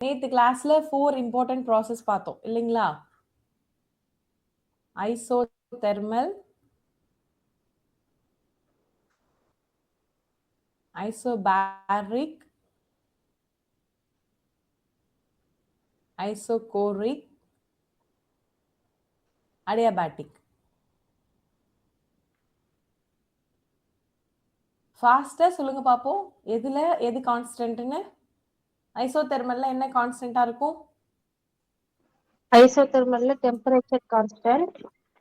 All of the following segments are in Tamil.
நேத்து கிளாஸ்ல 4 இம்பார்ட்டன்ட் ப்ராசஸ் பார்த்தோம் இல்லைங்களா? Isothermal, isobaric, isochoric, adiabatic. ஃபாஸ்டா சொல்லுங்க பாப்போம். எது கான்ஸ்டன்ட்னு? ஐசோதெர்மல்ல என்ன கான்ஸ்டன்டா இருக்கும்? ஐசோதெர்மல்ல temperature constant.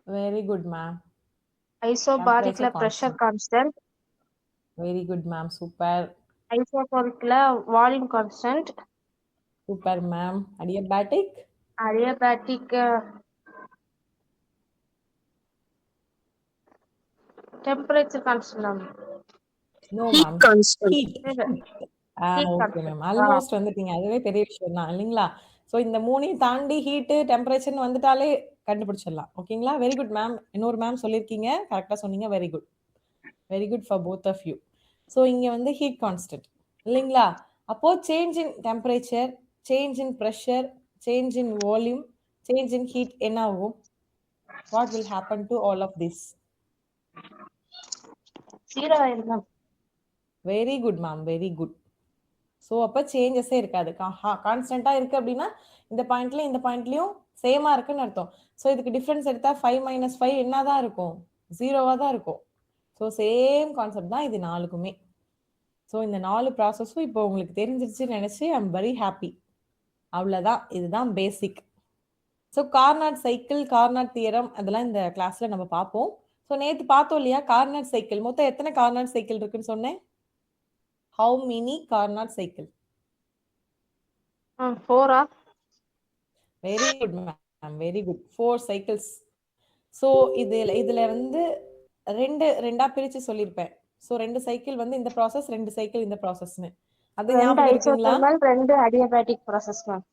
Very good ma'am. ஐசோபாரிக்ல pressure constant. Very good ma'am, super. ஐசோகோரிக்ல volume constant. Super ma'am. Adiabatic? Adiabatic temperature constant. No ma'am, heat. Okay ma'am, almost வந்துட்டீங்க. அதுவே பெரிய விஷயம் தான் இல்லைங்களா? ஸோ இந்த மூணையும் தாண்டி ஹீட்டு டெம்பரேச்சர்னு வந்துட்டாலே கண்டுபிடிச்சிடலாம். ஓகேங்களா? Very good ma'am. இன்னொரு மேம் சொல்லியிருக்கீங்க, கரெக்டாக சொன்னீங்க. Very good, very good for both of you. So இங்கே வந்து ஹீட் கான்ஸ்டன்ட் இல்லைங்களா? அப்போ change in temperature, change in pressure, change in volume, change in heat என்ன ஆகும்? What will happen to all of this? Zero ஆயிரும். Very good ma'am, very good. So அப்போ சேஞ்சஸே இருக்காது. கான்ஸ்டன்ட்டாக இருக்குது அப்படின்னா இந்த பாயிண்ட்லையும் இந்த பாயிண்ட்லையும் சேமாக இருக்குன்னு அர்த்தம். ஸோ இதுக்கு டிஃப்ரென்ஸ் எடுத்தால் 5 - 5 என்ன தான் இருக்கும்? 0வாக தான் இருக்கும். ஸோ சேம் கான்செப்ட் தான் இது நாலுக்குமே. ஸோ இந்த 4 ப்ராசஸும் இப்போ உங்களுக்கு தெரிஞ்சிருச்சுன்னு நினச்சி ஐம் வெரி ஹாப்பி. அவ்வளோதான், இதுதான் basic. So Carnot cycle, Carnot theorem அதெல்லாம் இந்த கிளாஸில் நம்ம பார்ப்போம். ஸோ நேற்று பார்த்தோம் இல்லையா கார்னாட் சைக்கிள். மொத்தம் எத்தனை கார்னாட் சைக்கிள் இருக்குன்னு சொன்னேன்? How many Carnot cycle? 4. Very good ma'am, very good. 4 cycles. So இதுல வந்து ரெண்டா பிரிச்சு சொல்லியிருப்பேன். ஸோ 2 சைக்கிள் வந்து இந்த ப்ராசஸ், 2 சைக்கிள் இந்த ப்ராசஸ்னு. அது ஞாபகம் இருக்குங்களா? 2 adiabatic process ma'am.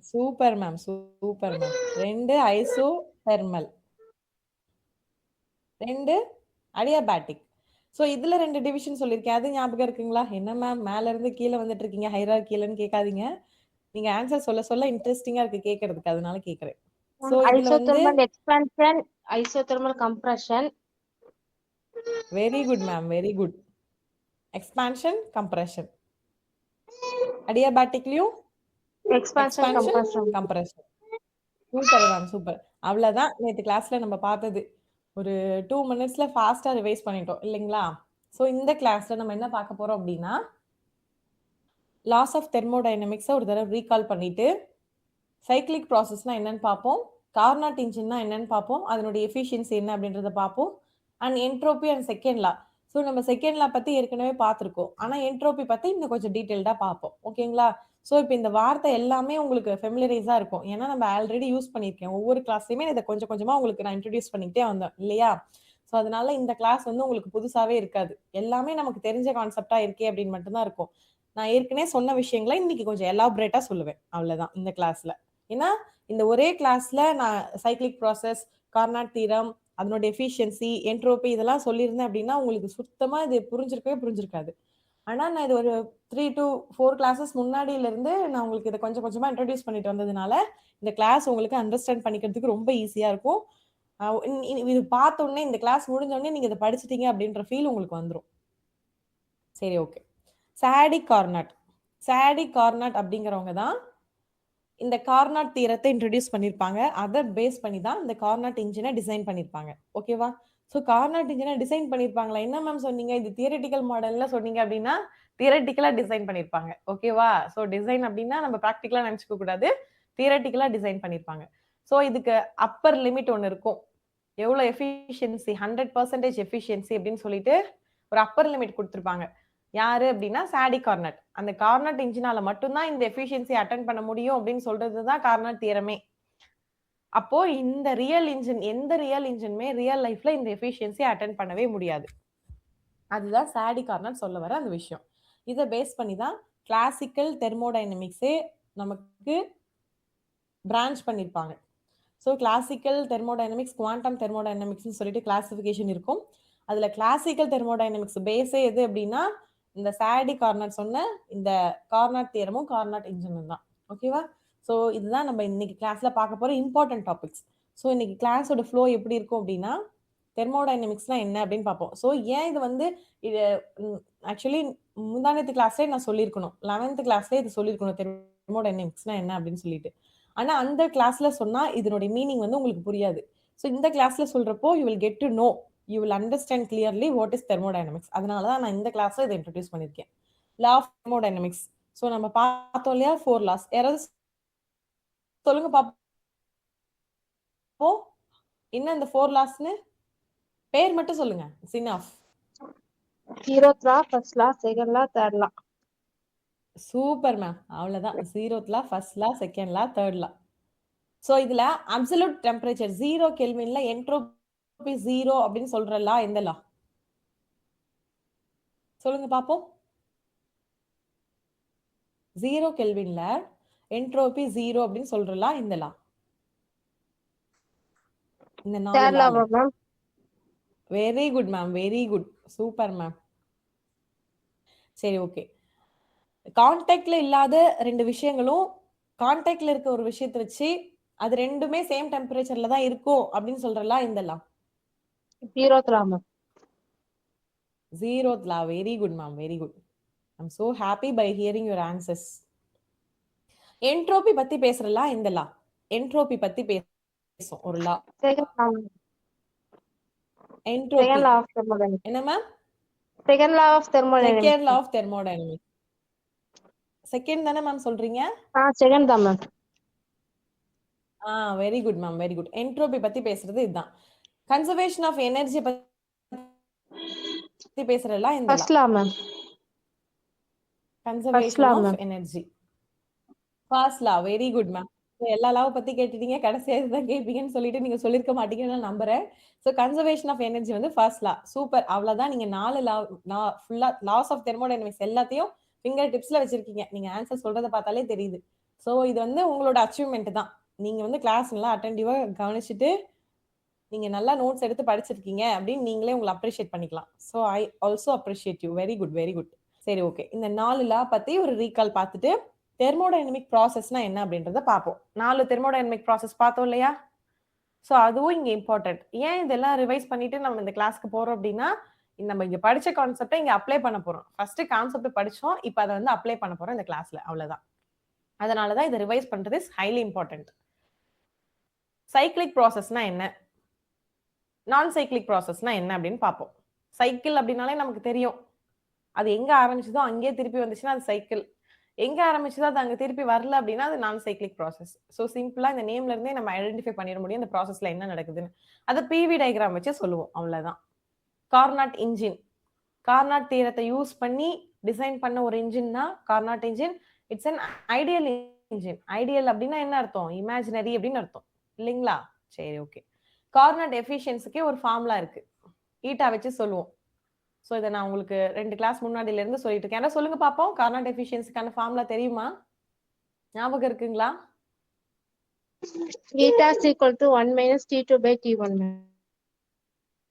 Super ma'am, super ma'am. 2 isothermal, 2 adiabatic. So இதுல 2 டிவிஷன் சொல்லியிருக்கேன், அது ஞாபகம் இருக்குங்களா? என்ன மேம் மேல இருந்து கீழே வந்துட்டு இருக்கீங்க, ஹைரார்கிலன்னு கேட்காதீங்க. நீங்க ஆன்சர் சொல்ல சொல்ல இன்ட்ரெஸ்டிங்கா இருக்கு கேட்கறதுக்கு, அதனால கேட்கறேன். ஸோ இதுல வந்து expansion, isothermal compression. Very good ma'am, very good. Expansion, compression. அடியாபாட்டிக்லயும் expansion, compression. Super ma'am, super. அவ்வளவுதான் நேற்று கிளாஸ்ல நம்ம பார்த்தது. ஒரு 2 மினிட்ஸ்ல ஃபாஸ்டா ரிவைஸ் பண்ணிட்டோம் இல்லைங்களா? ஸோ இந்த கிளாஸ்ல நம்ம என்ன பார்க்க போறோம் அப்படின்னா, லாஸ் ஆஃப் தெர்மோடைனமிக்ஸை ஒரு தடவை ரீகால் பண்ணிட்டு சைக்கிளிக் ப்ராசஸ்னா என்னன்னு பார்ப்போம், கார்னாட் இன்ஜின்னா என்னன்னு பார்ப்போம், அதனுடைய எஃபிஷியன்சி என்ன அப்படின்றத பார்ப்போம், and entropy and second law. So நம்ம செகண்ட் லா பற்றி ஏற்கனவே பார்த்துருக்கோம், ஆனால் என்ட்ரோபி பற்றி இன்னும் கொஞ்சம் டீட்டெயில்டாக பார்ப்போம். ஓகேங்களா? ஸோ இப்போ இந்த வார்த்தை எல்லாமே உங்களுக்கு ஃபெமிலரைஸாக இருக்கும், ஏன்னா நம்ம ஆல்ரெடி யூஸ் பண்ணியிருக்கேன். ஒவ்வொரு கிளாஸ்லையுமே இதை கொஞ்சம் கொஞ்சமாக உங்களுக்கு நான் இன்ட்ரடியூஸ் பண்ணிக்கிட்டே வந்தேன் இல்லையா? ஸோ அதனால இந்த கிளாஸ் வந்து உங்களுக்கு புதுசாகவே இருக்காது, எல்லாமே நமக்கு தெரிஞ்ச கான்செப்டாக இருக்கே அப்படின்னு மட்டும்தான் இருக்கும். நான் ஏற்கனவே சொன்ன விஷயங்களை இன்னைக்கு கொஞ்சம் எலாபரேட்டாக சொல்லுவேன், அவ்வளோதான் இந்த கிளாஸில். ஏன்னா இந்த ஒரே கிளாஸ்ல நான் சைக்கிளிக் ப்ராசஸ், கார்னாட் தீரம், அதனோட எஃபிஷியன்சி, என்ட்ரோபி இதெல்லாம் சொல்லியிருந்தேன் அப்படின்னா உங்களுக்கு சுத்தமா இது புரிஞ்சிருக்காது. ஆனா நான் இது ஒரு 3 to 4 கிளாஸஸ் முன்னாடியில இருந்து நான் உங்களுக்கு இதை கொஞ்சம் கொஞ்சமா இன்ட்ரடியூஸ் பண்ணிட்டு வந்ததுனால இந்த கிளாஸ் உங்களுக்கு அண்டர்ஸ்டாண்ட் பண்ணிக்கிறதுக்கு ரொம்ப ஈஸியா இருக்கும். இது பார்த்த உடனே, இந்த கிளாஸ் முடிஞ்ச உடனே நீங்க இதை படிச்சிட்டீங்க அப்படின்ற ஃபீல் உங்களுக்கு வந்துடும். சரி, okay. Sadiq Carnot, Sadiq Carnot அப்படிங்கிறவங்க தான் இந்த கார்னாட் தியரத்தை இன்ட்ரடியூஸ் பண்ணியிருப்பாங்க. அதை பேஸ் பண்ணி தான் இந்த கார்னாட் இன்ஜினை டிசைன் பண்ணியிருப்பாங்க. ஓகேவா? ஸோ கார்னாட் இன்ஜினை டிசைன் பண்ணியிருப்பாங்களா? என்ன மேம் சொன்னீங்க, இது தியரட்டிக்கல் மாடல்ல சொன்னீங்க அப்படின்னா தியரட்டிக்கலாக டிசைன் பண்ணியிருப்பாங்க. ஓகேவா? ஸோ டிசைன் அப்படின்னா நம்ம ப்ராக்டிக்கலாக நினச்சிக்க கூடாது, தியரட்டிக்கலாக டிசைன் பண்ணியிருப்பாங்க. ஸோ இதுக்கு அப்பர் லிமிட் ஒன்று இருக்கும், எவ்வளோ எஃபிஷியன்சி, 100% எஃபிஷியன்சி அப்படின்னு சொல்லிட்டு ஒரு அப்பர் லிமிட் கொடுத்துருப்பாங்க. யாரு அப்படின்னா சாடிக் கார்னாட். அந்த கார்னாட் இன்ஜினால மட்டும்தான் இந்த எஃபிஷியன்சி அட்டென்ட் பண்ண முடியும் அப்படின்னு சொல்றது தான் கார்னாட் தியரமே. அப்போ இந்த ரியல் இன்ஜின், எந்த ரியல் இன்ஜினுமே ரியல் லைஃப்ல இந்த எஃபிஷியன்சி அட்டென்ட் பண்ணவே முடியாது. அதுதான் சாடிக் கார்னாட் சொல்ல வர அந்த விஷயம். இதை பேஸ் பண்ணி தான் கிளாசிக்கல் தெர்மோடைனமிக்ஸே நமக்கு பிரான்ச் பண்ணியிருப்பாங்க. ஸோ கிளாசிக்கல் தெர்மோடைனமிக்ஸ், குவாண்டம் தெர்மோடைனமிக்ஸ்னு சொல்லிட்டு கிளாசிஃபிகேஷன் இருக்கும். அதில் கிளாசிக்கல் தெர்மோடைனமிக்ஸ் பேஸே எது அப்படின்னா இந்த சாடிக் கார்னாட் சொன்ன இந்த கார்னாட் தியரமும் கார்னாட் இன்ஜினும் தான். ஓகேவா? ஸோ இதுதான் நம்ம இன்னைக்கு கிளாஸ்ல பார்க்க போற இம்பார்ட்டன்ட் டாபிக்ஸ். ஸோ இன்னைக்கு கிளாஸோட ஃப்ளோ எப்படி இருக்கும் அப்படின்னா, தெர்மோடைனமிக்ஸ்னா என்ன அப்படின்னு பார்ப்போம். ஸோ ஏன் இது வந்து இது ஆக்சுவலி முந்தானத்து கிளாஸ்லேயே நான் சொல்லியிருக்கணும். 11th கிளாஸ்லேயே இது சொல்லியிருக்கணும் தெர்மோடைனமிக்ஸ்னா என்ன அப்படின்னு சொல்லிட்டு. ஆனா அந்த கிளாஸ்ல சொன்னா இதனுடைய மீனிங் வந்து உங்களுக்கு புரியாது. ஸோ இந்த கிளாஸ்ல சொல்றப்போ you will get to know, you will understand clearly what is thermodynamics. அதனால தான் நான் இந்த கிளாஸ்ல இதை இன்ட்ரடியூஸ் பண்ணியிருக்கேன். லா ஆஃப் தெர்மோடைனமிக்ஸ். ஸோ நம்ம பார்த்தோம் இல்லையா 4 லாஸ். யாராவது சொல்லுங்க பாப்போம். என்ன இந்த 4 லாஸ்னு பேர் மட்டும் சொல்லுங்க. It's enough. 0th law, first law, second law, third law. Super ma'am. அவ்வளவுதான். 0th law, first law, second law, third law. So இதுல அப்சல்யூட் டெம்பரேச்சர் 0 கெல்வின்ல என்ட்ரோபி 0 அப்படின்னு சொல்ற லா எந்த லா? சொல்லுங்க பாப்போம். 0 கெல்வின்ல என்ட்ரோபி 0 அப்படின்னு சொல்ற லா இந்த லா? இந்த 4 Third law, லால. ma'am. Very good ma'am, very good. Super ma'am. சரி, ஓகே. கான்டாக்ட்ல இல்லாத ரெண்டு விஷயங்களும் கான்டாக்ட்ல இருக்க ஒரு விஷயத்தை வச்சு அது ரெண்டுமே சேம் டெம்பரேச்சர்ல தான் இருக்கும் அப்படின்னு சொல்றலாம் இந்தலாம் 0th law, ma'am. 0th law. Very good ma'am, very good. I'm so happy by hearing your answers. Entropy பத்தி பேசுறலாம் இந்த லா. என்ட்ரோபி பத்தி பேசும் ஒரு law. Second law, ma'am. Entropy Second law of thermodynamics. என்ன ma'am? Second law of thermodynamics. Second law of thermodynamics. Second தானே மேம் சொல்றீங்க? second தான், ma'am. Very good ma'am, very good. Entropy பத்தி பேசுறது இதுதான். கன்சர்வேஷன் ஆஃப் எனர்ஜி பத்தி பேசுறலாம் இந்த First law, ma'am. Conservation of energy. First law. Very good ma'am. எல்லா லாவ பத்தி கேட்டுட்டீங்க. கடைசியா இதுதான் கேட்பீங்கன்னு சொல்லிட்டு நீங்க சொல்லிருக்க மாட்டீங்கன்னு நான் நம்புறேன். சோ கன்சர்வேஷன் ஆஃப் எனர்ஜி வந்து ஃபர்ஸ்ட் லா. சூப்பர். அவ்வளவுதான். நீங்க 4 லா ஃபுல்லா லாஸ் ஆஃப் தெர்மோடைனமிக்ஸ் எல்லாத்தையும் ஃபிங்கர் டிப்ஸ்ல வச்சிருக்கீங்க. நீங்க ஆன்சர் சொல்றத பார்த்தாலே தெரியுது. சோ இது வந்து உங்களோட அச்சீவ்மெண்ட் தான். நீங்க வந்து கிளாஸ் நல்லா அட்டென்டிவா கவனிச்சுட்டு நீங்க நல்லா நோட்ஸ் எடுத்து படிச்சிருக்கீங்க அப்படின்னு நீங்களே உங்களை அப்ரிஷியேட் பண்ணிக்கலாம். So I also appreciate you. Very good, very good. சரி, ஓகே. இந்த 4 லா பத்தி ஒரு ரீகால் பார்த்துட்டு தெர்மோடைனமிக் ப்ராசஸ்னா என்ன அப்படின்றத பார்ப்போம். 4 தெர்மோடைனமிக் ப்ராசஸ் பார்த்தோம் இல்லையா? சோ அதுவும் இங்க இம்பார்ட்டன்ட். ஏன் இதெல்லாம் ரிவைஸ் பண்ணிட்டு நம்ம இந்த கிளாஸ்க்கு போறோம் அப்படின்னா நம்ம இங்க படிச்ச கான்செப்டை இங்க அப்ளை பண்ண போறோம். ஃபர்ஸ்ட் கான்செப்ட் படிச்சோம், இப்போ அதை வந்து அப்ளை பண்ண போறோம் இந்த கிளாஸ்ல. அவ்வளவுதான். அதனாலதான் இதை ரிவைஸ் பண்றது இஸ் ஹைலி இம்பார்ட்டன்ட். சைக்கிளிக் ப்ராசஸ்னா என்ன, நான் சைக்கிளிக் ப்ராசஸ்னா என்ன அப்படின்னு பார்ப்போம். சைக்கிள் அப்படின்னாலே நமக்கு தெரியும், அது எங்க ஆரம்பிச்சதோ அங்கேயே திருப்பி வந்துச்சுன்னா அது சைக்கிள். எங்க ஆரம்பிச்சதோ அது அங்க திருப்பி வரல அப்படின்னா அது நான் சைக்கிளிக் ப்ராசஸ். ஸோ சிம்பிளா இந்த நேம்ல இருந்தே நம்ம ஐடென்டிஃபை பண்ணிட முடியும் இந்த ப்ராசஸ்ல என்ன நடக்குதுன்னு. அதை பிவி டயக்ராம் வச்சு சொல்லுவோம். அவ்வளவுதான். கார்னாட் இன்ஜின், கார்னாட் தியரத்தை யூஸ் பண்ணி டிசைன் பண்ண ஒரு இன்ஜின்னா Carnot engine. It's an ideal engine. Ideal அப்படின்னா என்ன அர்த்தம்? இமேஜினரி அப்படின்னு அர்த்தம் இல்லைங்களா? சரி, ஓகே. கார்னாட் எஃபிஷியன்சிக்கு ஒரு ஃபார்முலா இருக்கு, ஈட்டா வச்சு சொல்லுவோம். சோ இதை நான் உங்களுக்கு 2 கிளாஸ் முன்னாடில இருந்து சொல்லிட்டு இருக்கேன். யாராவது சொல்லுங்க பாப்போம், கார்னாட் எஃபிஷியன்சிக்கான ஃபார்முலா தெரியுமா? ஞாபகம் இருக்குங்களா? Eta is equal to 1 minus T2 by T1.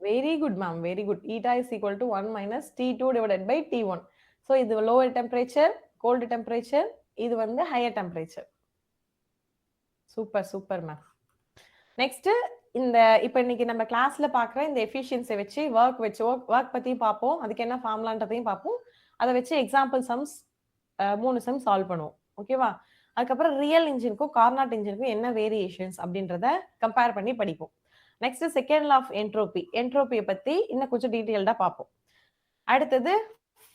Very good ma'am, very good. Eta is equal to 1 minus T2 divided by T1. So இது லோவர் டெம்பரேச்சர், கோல்டு டெம்பரேச்சர், இது வந்து higher temperature. Super, super ma'am. Next இந்த இப்போ இன்னைக்கு நம்ம கிளாஸ்ல பார்க்குற இந்த எஃபிஷியன்சி வச்சு ஒர்க் பத்தியும் பார்ப்போம். அதுக்கு என்ன ஃபார்முலான்றதையும் பார்ப்போம். அதை வச்சு எக்ஸாம்பிள் சம்ஸ் 3 சம் சால்வ் பண்ணுவோம். ஓகேவா? அதுக்கப்புறம் ரியல் இன்ஜினுக்கும் கார்னாட் இன்ஜினுக்கும் என்ன வேரியேஷன்ஸ் அப்படின்றத கம்பேர் பண்ணி படிப்போம். Next second law of entropy, என்ட்ரோபியை பத்தி இன்னும் கொஞ்சம் டீட்டெயில்டா பார்ப்போம். அடுத்தது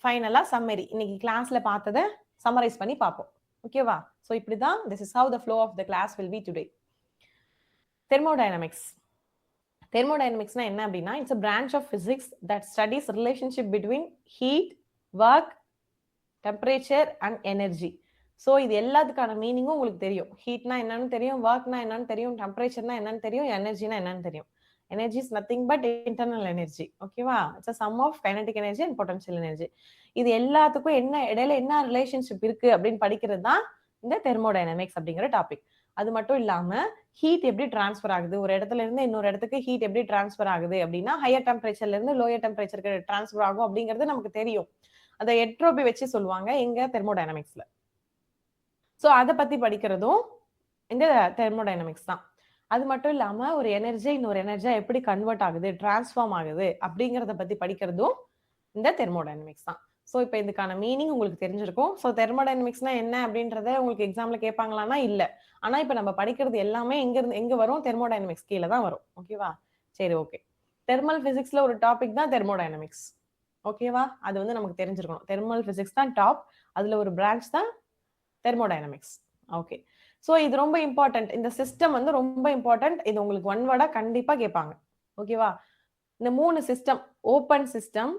ஃபைனலா சம்மரி, இன்னைக்கு கிளாஸ்ல பார்த்ததை சம்மரைஸ் பண்ணி பார்ப்போம். ஓகேவா? ஸோ இப்படிதான் this is how the flow of the class will be today. Thermodynamics. தெர்மோடைனமிக்ஸ்னா என்ன அப்படின்னா it's a branch of physics that studies relationship between heat, work, temperature and energy. So இது எல்லாத்துக்கான மீனிங்கும் உங்களுக்கு தெரியும். ஹீட்னா என்னன்னு தெரியும், ஒர்க்னா என்னன்னு தெரியும், டெம்பரேச்சர்னா என்னன்னு தெரியும், எனர்ஜினா என்னன்னு தெரியும். Energy is nothing but internal energy. ஓகேவா? It's a sum of kinetic energy and potential energy. இது எல்லாத்துக்கும் என்ன இடையில என்ன ரிலேஷன்ஷிப் இருக்கு அப்படின்னு படிக்கிறது தான் இந்த தெர்மோடைனமிக்ஸ் அப்படிங்கிற டாபிக். அது மட்டும் இல்லாம ஹீட் எப்படி டிரான்ஸ்ஃபர் ஆகுது, ஒரு இடத்துல இருந்து இன்னொரு இடத்துக்கு ஹீட் எப்படி டிரான்ஸ்ஃபர் ஆகுது அப்படின்னா ஹையர் டெம்பரேச்சர்ல இருந்து லோயர் டெம்பரேச்சருக்கு டிரான்ஸ்ஃபர் ஆகும் அப்படிங்கிறது நமக்கு தெரியும். அதை என்ட்ரோபி வச்சு சொல்லுவாங்க எங்க தெர்மோடைனமிக்ஸ்ல. ஸோ அதை பத்தி படிக்கிறதும் இந்த தெர்மோடைனமிக்ஸ் தான். அது மட்டும் இல்லாம ஒரு எனர்ஜி இன்னொரு எனர்ஜியா எப்படி கன்வெர்ட் ஆகுது, டிரான்ஸ்ஃபார்ம் ஆகுது அப்படிங்கிறத பத்தி படிக்கிறதும் இந்த தெர்மோடைனமிக்ஸ் தான். ஸோ இப்போ இதுக்கான மீனிங் உங்களுக்கு தெரிஞ்சிருக்கும். ஸோ தெர்மோடைனமிக்ஸ்னா என்ன அப்படின்றத உங்களுக்கு எக்ஸாம்ல கேட்பாங்களான்னா இல்ல. ஆனா இப்போ நம்ம படிக்கிறது எல்லாமே எங்க வரும்? தெர்மோடைனமிக்ஸ் கீழே தான் வரும். ஓகேவா? சரி, ஓகே. தெர்மல் பிசிக்ஸ்ல ஒரு டாபிக் தான் தெர்மோடைனமிக்ஸ். ஓகேவா? அது வந்து நமக்கு தெரிஞ்சிருக்கணும். தெர்மல் பிசிக்ஸ் தான் டாப். அதுல ஒரு பிரான்ச் தான் தெர்மோடைனமிக்ஸ். ஓகே. ஸோ இது ரொம்ப இம்பார்ட்டன்ட். இந்த சிஸ்டம் வந்து ரொம்ப இம்பார்ட்டன்ட். இது உங்களுக்கு ஒன் வேர்டா கண்டிப்பா கேட்பாங்க. ஓகேவா? இந்த 3 system, open system,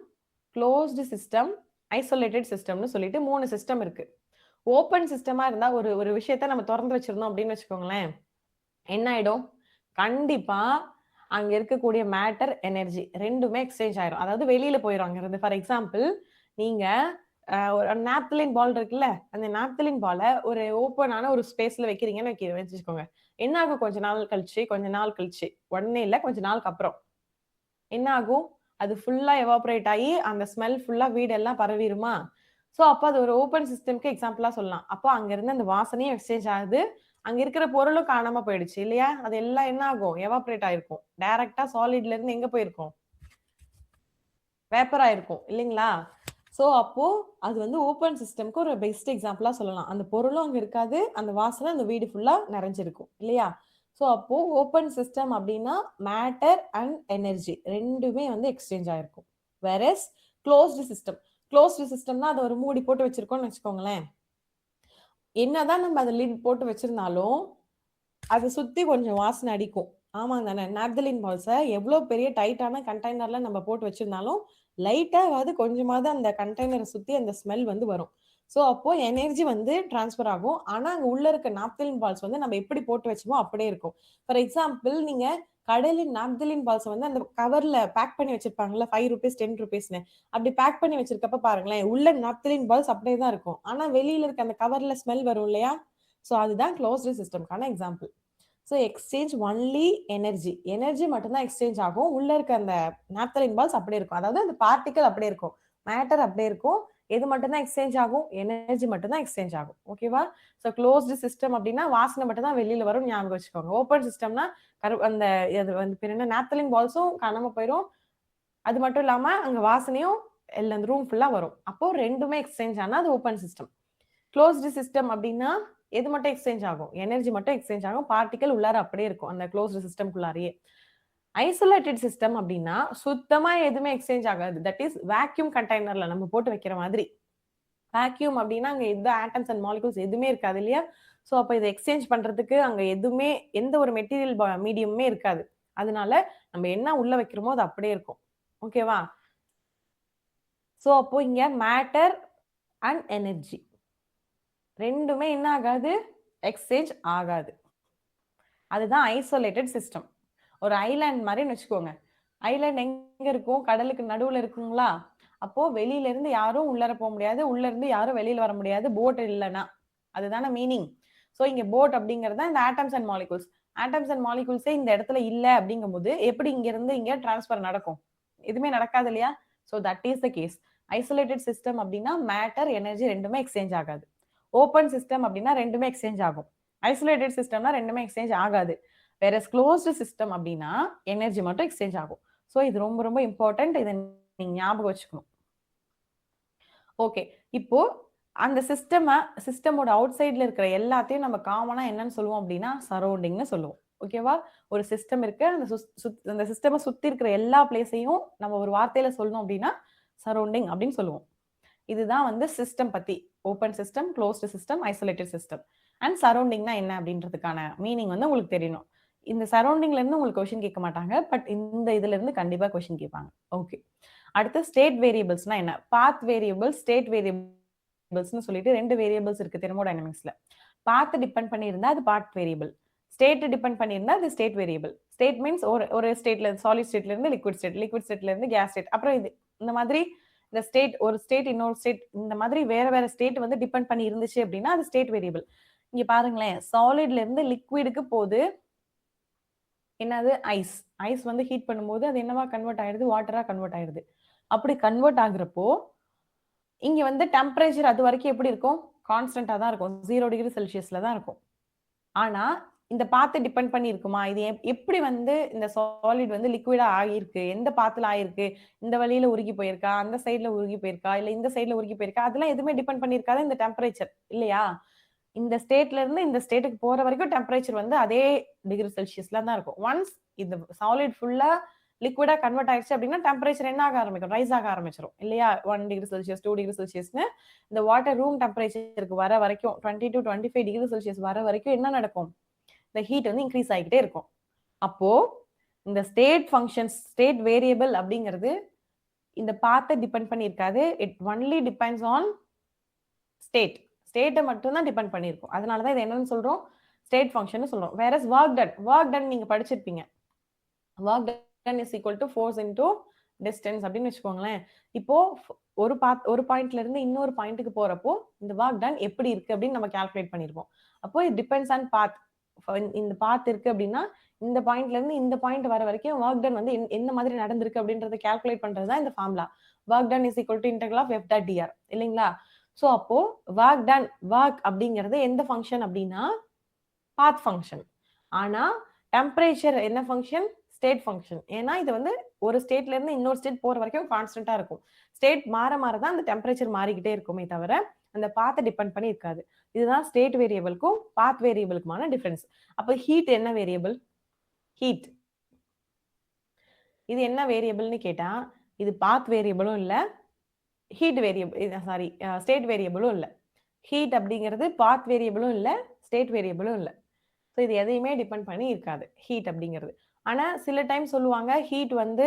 closed system, isolated சிஸ்டம்னு சொல்லிட்டு 3 சிஸ்டம் இருக்கு. ஓப்பன் சிஸ்டமா இருந்தா ஒரு விஷயத்த நம்ம திறந்து வச்சிருந்தோம் அப்படின்னு வச்சுக்கோங்களேன், என்ன ஆயிடும்? கண்டிப்பா அங்க இருக்கக்கூடிய மேட்டர், எனர்ஜி 2மே எக்ஸ்சேஞ்ச் ஆயிரும். அதாவது வெளியில போயிரும் அங்கிருந்து. ஃபார் எக்ஸாம்பிள், நீங்க ஒரு நாப்தலின் பால் இருக்குல்ல, அந்த நாப்தலின் பால ஒரு ஓப்பனான ஒரு ஸ்பேஸ்ல வைக்கிறீங்கன்னு வச்சுக்கோங்க. என்ன ஆகும் கொஞ்ச நாள் கழிச்சு, உடனே இல்ல கொஞ்ச நாளுக்கு அப்புறம் என்ன ஆகும்? அது ஃபுல்லா எவாபரேட் ஆகி அந்த ஸ்மெல் ஃபுல்லா வீடெல்லாம் பரவிருமா? ஸோ அப்ப அது ஒரு ஓப்பன் சிஸ்டம்க்கு எக்ஸாம்பிளா சொல்லலாம். அப்போ அங்க இருந்து அந்த வாசனையும் எக்ஸ்சேஞ்ச் ஆகுது. அங்க இருக்கிற பொருளும் காணாம போயிடுச்சு இல்லையா? அது எல்லாம் என்ன ஆகும்? எவாபரேட் ஆயிருக்கும். டைரக்ட்டா சாலிட்ல இருந்து எங்க போயிருக்கும்? வேப்பர் ஆயிருக்கும் இல்லைங்களா? ஸோ அப்போ அது வந்து ஓப்பன் சிஸ்டம்க்கு ஒரு பெஸ்ட் எக்ஸாம்பிளா சொல்லலாம். அந்த பொருளும் அங்க இருக்காது. அந்த வாசனை அந்த வீடு ஃபுல்லா நிறைஞ்சிருக்கும் இல்லையா? ஸோ அப்போ ஓப்பன் சிஸ்டம் அப்படின்னா மேட்டர் அண்ட் எனர்ஜி 2மே வந்து எக்ஸ்சேஞ்ச் ஆயிருக்கும். Whereas closed system. க்ளோஸ்டு சிஸ்டம்னா அதை ஒரு மூடி போட்டு வச்சிருக்கோம்னு வச்சுக்கோங்களேன். என்னதான் நம்ம அதை லிட் போட்டு வச்சிருந்தாலும் அதை சுத்தி கொஞ்சம் வாசனை அடிக்கும். ஆமாங்க தானே? நாப்தலின் பால்ஸை எவ்வளோ பெரிய டைட்டான கண்டெய்னர்ல நம்ம போட்டு வச்சிருந்தாலும் லைட்டாவது கொஞ்சமாவது அந்த கண்டெய்னரை சுத்தி அந்த ஸ்மெல் வந்து வரும். ஸோ அப்போ எனர்ஜி வந்து டிரான்ஸ்ஃபர் ஆகும். ஆனா அங்க உள்ள இருக்க நாப்தலின் பால்ஸ் வந்து நம்ம எப்படி போட்டு வச்சோமோ அப்படியே இருக்கும். ஃபார் எக்ஸாம்பிள், நீங்க கடையில நாப்தலின் பால்ஸ் வந்து அந்த கவர்ல பேக் பண்ணி வச்சிருப்பாங்கல்ல, ₹5 ₹10ன்னு அப்படி பேக் பண்ணி வச்சிருக்கப்ப பாருங்களேன், உள்ள நாப்தலின் பால்ஸ் அப்படியே தான் இருக்கும். ஆனா வெளியில இருக்க அந்த கவர்ல ஸ்மெல் வரும் இல்லையா? ஸோ அதுதான் க்ளோஸ்டு சிஸ்டம்க்கான example. So exchange only energy. Energy மட்டும்தான் எக்ஸ்சேஞ்ச் ஆகும். உள்ள இருக்க அந்த நாப்தலின் பால்ஸ் அப்படியே இருக்கும். அதாவது அந்த பார்ட்டிகல் அப்படியே இருக்கும். மேட்டர் அப்படியே இருக்கும். எது மட்டும்தான் எக்ஸ்சேஞ்ச் ஆகும்? எனர்ஜி மட்டும்தான் எக்ஸ்சேஞ்ச் ஆகும். ஓகேவா? ஸோ க்ளோஸ்டு சிஸ்டம் அப்படின்னா வாசனை மட்டும் தான் வெளியில வரும் ஞாபகம் வச்சுக்கோங்க. ஓப்பன் சிஸ்டம்னா அந்த அது வந்து பேர் என்ன நாப்தலின் பால்ஸும் காணாம போயிரும். அது மட்டும் இல்லாம அங்க வாசனையும் எல்லாம் அந்த ரூம் ஃபுல்லா வரும். அப்போ 2மே எக்ஸ்சேஞ்ச் ஆனா அது ஓப்பன் சிஸ்டம். க்ளோஸ்டு சிஸ்டம் அப்படின்னா எது மட்டும் எக்ஸ்சேஞ்ச் ஆகும்? எனர்ஜி மட்டும் எக்ஸ்சேஞ்ச் ஆகும். பார்ட்டிகல் உள்ளார அப்படியே இருக்கும் அந்த க்ளோஸ்டு சிஸ்டம்குள்ளாரையே. ஐசோலேட்டட் சிஸ்டம் அப்படின்னா சுத்தமா எதுவுமே எக்ஸ்சேஞ்ச் ஆகாது. தட் இஸ் வேக்யூம் கண்டெய்னர்ல நம்ம போட்டு வைக்கிற மாதிரி. வேக்யூம் அப்படின்னா அங்க எந்த ஆட்டம்ஸ் அண்ட் மாலிகூல்ஸ் எதுவுமே இருக்காது இல்லையா? ஸோ அப்ப இதை எக்ஸ்சேஞ்ச் பண்றதுக்கு அங்க எதுவுமே எந்த ஒரு மெட்டீரியல் மீடியமுமே இருக்காது. அதனால நம்ம என்ன உள்ள வைக்கிறோமோ அது அப்படியே இருக்கும். ஓகேவா? ஸோ அப்போ இங்க மேட்டர் அண்ட் எனர்ஜி 2மே என்ன ஆகாது? எக்ஸ்சேஞ்ச் ஆகாது. அதுதான் ஐசோலேட்டட் சிஸ்டம். ஒரு ஐலாண்ட் மாதிரின்னு வச்சுக்கோங்க. ஐலாண்ட் எங்க இருக்கும்? கடலுக்கு நடுவுல இருக்குங்களா? அப்போ வெளியில இருந்து யாரும் உள்ளார போக முடியாது. உள்ள இருந்து யாரும் வெளியில வர முடியாது. போட் இல்லைன்னா. அதுதானே மீனிங். ஸோ இங்க போட் அப்படிங்கிறது தான் இந்த atoms and molecules. Atoms and மாலிகூல்ஸே இந்த இடத்துல இல்ல அப்படிங்கும்போது எப்படி இங்க இருந்து இங்க டிரான்ஸ்ஃபர் நடக்கும்? எதுவுமே நடக்காது இல்லையா? So that is the case. Isolated system அப்படின்னா மேட்டர், எனர்ஜி 2மே எக்ஸ்சேஞ்ச் ஆகாது. ஓப்பன் சிஸ்டம் அப்படின்னா 2மே எக்ஸ்சேஞ்ச் ஆகும். ஐசோலேட்டட் சிஸ்டம்னா 2மே எக்ஸ்சேஞ்ச் ஆகாது. வேற க்ளோஸ்டு சிஸ்டம் அப்படின்னா எனர்ஜி மட்டும் எக்ஸ்சேஞ்ச் ஆகும். ஸோ இது ரொம்ப ரொம்ப இம்பார்ட்டன்ட். இதை நீங்க ஞாபகம் வச்சுக்கணும். ஓகே. இப்போ அந்த சிஸ்டமோட அவுட் சைட்ல இருக்கிற எல்லாத்தையும் நம்ம காமனா என்னன்னு சொல்லுவோம் அப்படின்னா சரௌண்டிங்னு சொல்லுவோம். ஓகேவா? ஒரு சிஸ்டம் இருக்கு. அந்த சிஸ்டமை சுத்தி இருக்கிற எல்லா பிளேஸையும் நம்ம ஒரு வார்த்தையில சொல்லணும் அப்படின்னா சரௌண்டிங் அப்படின்னு சொல்லுவோம். இதுதான் வந்து சிஸ்டம் பத்தி. Open system, closed system, isolated system. And சரௌண்டிங்னா என்ன அப்படின்றதுக்கான மீனிங் வந்து உங்களுக்கு தெரியணும். இந்த சரௌண்டிங்ல இருந்து உங்களுக்கு கொஸ்டின் கேட்க மாட்டாங்க. பட் இந்த இதுல இருந்து கண்டிப்பா கொஸ்டின் கேட்பாங்க. ஓகே. அடுத்து ஸ்டேட் வேரியபிள்ஸ்னா என்ன? பாத் வேரியபிள்ஸ், ஸ்டேட் வேரியபிள்ஸ்னு சொல்லிட்டு 2 வேரியபிள்ஸ் இருக்கு தெர்மோடைனமிக்ஸ்ல. பாத் டிபெண்ட் பண்ணியிருந்தா அது பாத் வேரியபிள். ஸ்டேட் டிபெண்ட் பண்ணியிருந்தா அது ஸ்டேட் வேரியபிள். ஸ்டேட் மீன்ஸ் ஒரு ஸ்டேட்ல சாலிட் ஸ்டேட்ல இருந்து லிக்விட் ஸ்டேட், லிக்விட் ஸ்டேட்ல இருந்து கேஸ் ஸ்டேட். அப்புறம் இது இந்த மாதிரி இந்த ஸ்டேட் ஒரு ஸ்டேட் இன்னொரு ஸ்டேட் இந்த மாதிரி வேற ஸ்டேட் வந்து டிபெண்ட் பண்ணி இருந்துச்சு அப்படின்னா அது ஸ்டேட் வேரியபிள். இங்க பாருங்களேன், சாலிட்ல இருந்து லிக்விடுக்கு போகுது. என்னது? ஐஸ். ஐஸ் வந்து ஹீட் பண்ணும்போது அது என்னவா கன்வெர்ட் ஆயிடுது? வாட்டரா கன்வெர்ட் ஆயிடுது. அப்படி கன்வெர்ட் ஆகுறப்போ இங்க வந்து டெம்பரேச்சர் அது வரைக்கும் எப்படி இருக்கும்? கான்ஸ்டன்டா தான் இருக்கும். 0 டிகிரி செல்சியஸ்ல தான் இருக்கும். ஆனா இந்த பாத்தை டிபெண்ட் பண்ணி இருக்குமா? இது எப்படி வந்து இந்த சாலிட் வந்து லிக்விடா ஆகியிருக்கு? எந்த பாத்துல ஆயிருக்கு? இந்த வழியில உருகி போயிருக்கா? அந்த சைடுல உருகி போயிருக்கா? இல்ல இந்த சைடுல உருகி போயிருக்கா? அதெல்லாம் எதுவுமே டிபெண்ட் பண்ணியிருக்காது இந்த டெம்பரேச்சர் இல்லையா? இந்த ஸ்டேட்ல இருந்து இந்த ஸ்டேட்டுக்கு போற வரைக்கும் டெம்பரேச்சர் வந்து அதே டிகிரி செல்சியஸ்ல தான் இருக்கும். ஒன்ஸ் இந்த சாலிட் ஃபுல்லா லிக்விடா கன்வெர்ட் ஆயிடுச்சு அப்படின்னா டெம்பரேச்சர் என்ன ஆக ஆரம்பிக்கும்? ரைஸ் ஆக ஆரம்பிச்சிடும் இல்லையா? 1 டிகிரி செல்சியஸ் 2 டிகிரி செல்சியஸ்னு இந்த வாட்டர் ரூம் டெம்பரேச்சருக்கு வர வரைக்கும் 20 to 25 டிகிரி செல்சியஸ் வர வரைக்கும் என்ன நடக்கும்? இந்த ஹீட் வந்து இன்க்ரீஸ் ஆகிக்கிட்டே இருக்கும். அப்போ இந்த ஸ்டேட் ஃபங்க்ஷன்ஸ் ஸ்டேட் வேரியபிள் அப்படிங்கிறது இந்த பாத்தை டிபெண்ட் பண்ணி இருக்காது. It only depends on state. ஸ்டேட்டை மட்டும் தான் டிபெண்ட் பண்ணியிருக்கும். அதனால தான் இது என்னன்னு சொல்றோம்? ஸ்டேட் ஃபங்க்ஷன் சொல்றோம். வேறஸ் ஒர்க் டன் நீங்க படிச்சிருப்பீங்க. Work done is equal to force into distance அப்படின்னு வச்சுக்கோங்களேன். இப்போ ஒரு பாயிண்ட்ல இருந்து இன்னொரு பாயிண்ட்டுக்கு போறப்போ இந்த ஒர்க் டன் எப்படி இருக்கு அப்படின்னு நம்ம கால்குலேட் பண்ணிருப்போம். அப்போ இட் டிபெண்ட்ஸ் ஆன் பாத். இந்த பாத் இருக்கு அப்படின்னா இந்த பாயிண்ட்ல இருந்து இந்த பாயிண்ட் வர வரைக்கும் ஒர்க் டன் வந்து என்ன மாதிரி நடந்திருக்கு அப்படின்றத கால்குலேட் பண்றது தான் இந்த formula. Work done is equal to integral of F dot d r இல்லைங்களா? ஸோ அப்போ ஒர்க் அப்படிங்கிறது எந்த ஃபங்க்ஷன் அப்படின்னா பாத் ஃபங்க்ஷன். ஆனா டெம்பரேச்சர் என்ன ஃபங்க்ஷன்? State function. ஏன்னா இது வந்து ஒரு ஸ்டேட்ல இருந்து இன்னொரு ஸ்டேட் போற வரைக்கும் கான்ஸ்டன்டா இருக்கும். ஸ்டேட் மாற தான் அந்த டெம்பரேச்சர் மாறிக்கிட்டே இருக்குமே தவிர அந்த பாத்தை டிபெண்ட் பண்ணி இருக்காது. இதுதான் ஸ்டேட் வேரியபிளுக்கும் பாத் வேரியபிளுக்குமான டிஃபரன்ஸ். அப்ப ஹீட் என்ன வேரியபிள்? ஹீட் இது என்ன வேரியபிள்னு கேட்டா இது பாத் வேரியபிளும் இல்ல, ஹீட் வேரியபிள் சாரி ஸ்டேட் வேரியபிளும் இல்ல. ஹீட் அப்படிங்கிறது பாத் வேரியபிளும் இல்ல, ஸ்டேட் வேரியபிளும் இல்ல. ஸோ இது எதையுமே டிபெண்ட் பண்ணி இருக்காது ஹீட் அப்படிங்கிறது. ஆனா சில டைம் சொல்லுவாங்க ஹீட் வந்து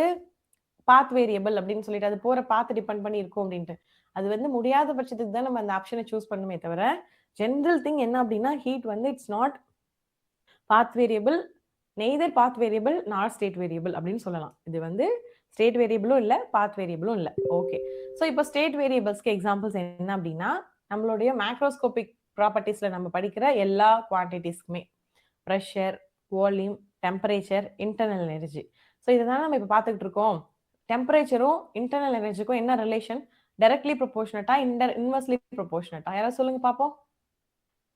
பாத் வேரியபிள் அப்படின்னு சொல்லிட்டு அது போற பாத் டிபெண்ட் பண்ணி இருக்கும் அப்படின்ட்டு. அது வந்து முடியாத பட்சத்துக்கு தான் நம்ம அந்த ஆப்ஷனை சூஸ் பண்ணுமே தவிர ஜென்ரல் திங் என்ன அப்படின்னா ஹீட் வந்து it's not path variable, neither path variable not state variable அப்படின்னு சொல்லலாம். இது வந்து ஸ்டேட் வேரியபிளும் இல்ல, பாத் வேரியபிளும் இல்ல. ஓகே. ஸோ இப்போ ஸ்டேட் வேரியபிள்ஸ்க்கு எக்ஸாம்பிள்ஸ் என்ன அப்படின்னா நம்மளுடைய மேக்ரோஸ்கோபிக் ப்ராப்பர்ட்டிஸ்ல நம்ம படிக்கிற எல்லா குவான்டிட்டிஸ்க்குமே pressure, volume, temperature, internal energy. So இதுதான் நம்ம இப்போ பார்த்துக்கிட்டு இருக்கோம். டெம்பரேச்சரும் இன்டர்னல் எனர்ஜிக்கும் என்ன ரிலேஷன்? டைரக்ட்லி ப்ரொபோர்ஷனட்டா இன்வெர்ஸ்லி ப்ரொபோர்ஷனட்டா? யாராவது சொல்லுங்க பார்ப்போம்.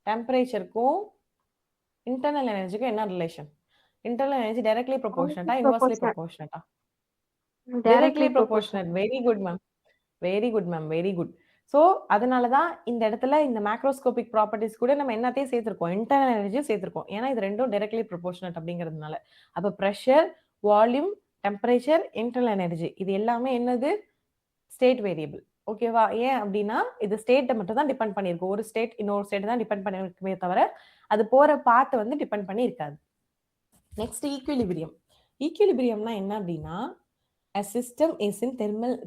டெம்பரேச்சருக்கும் இன்டர்னல் எனர்ஜிக்கும் என்ன ரிலேஷன்? இன்டர்னல் எனர்ஜி டைரக்ட்லி ப்ரொபோர்ஷனட்டா இன்வெர்ஸ்லி ப்ரொபோர்ஷனட்டா? Directly proportionate. Very good ma'am. Very good ma'am. Very good. So அதனால தான் இந்த இடத்துல இந்த மேக்ரோஸ்கோபிக் ப்ராப்பர்ட்டிஸ் கூட நம்ம என்னத்தையும் சேர்த்திருக்கோம்? இன்டர்னல் எனர்ஜியும் சேர்த்திருக்கோம். ஏன்னா இது ரெண்டும் டைரக்ட்லி ப்ரொபோர்ஷனட் அப்படிங்கிறதுனால. அப்ப pressure, volume, temperature, internal energy இது எல்லாமே என்னது? State variable. ஓகேவா? ஏன் அப்படின்னா இது ஸ்டேட்டை மட்டும் தான் டிபெண்ட் பண்ணியிருக்கும். ஒரு ஸ்டேட் இன்னொரு ஸ்டேட் தான் டிபெண்ட் பண்ணிருக்குமே தவிர அது போற பாத் வந்து டிபெண்ட் பண்ணி இருக்காது. Next equilibrium. ஈக்குலிபிரியம்னா என்ன அப்படின்னா a system is in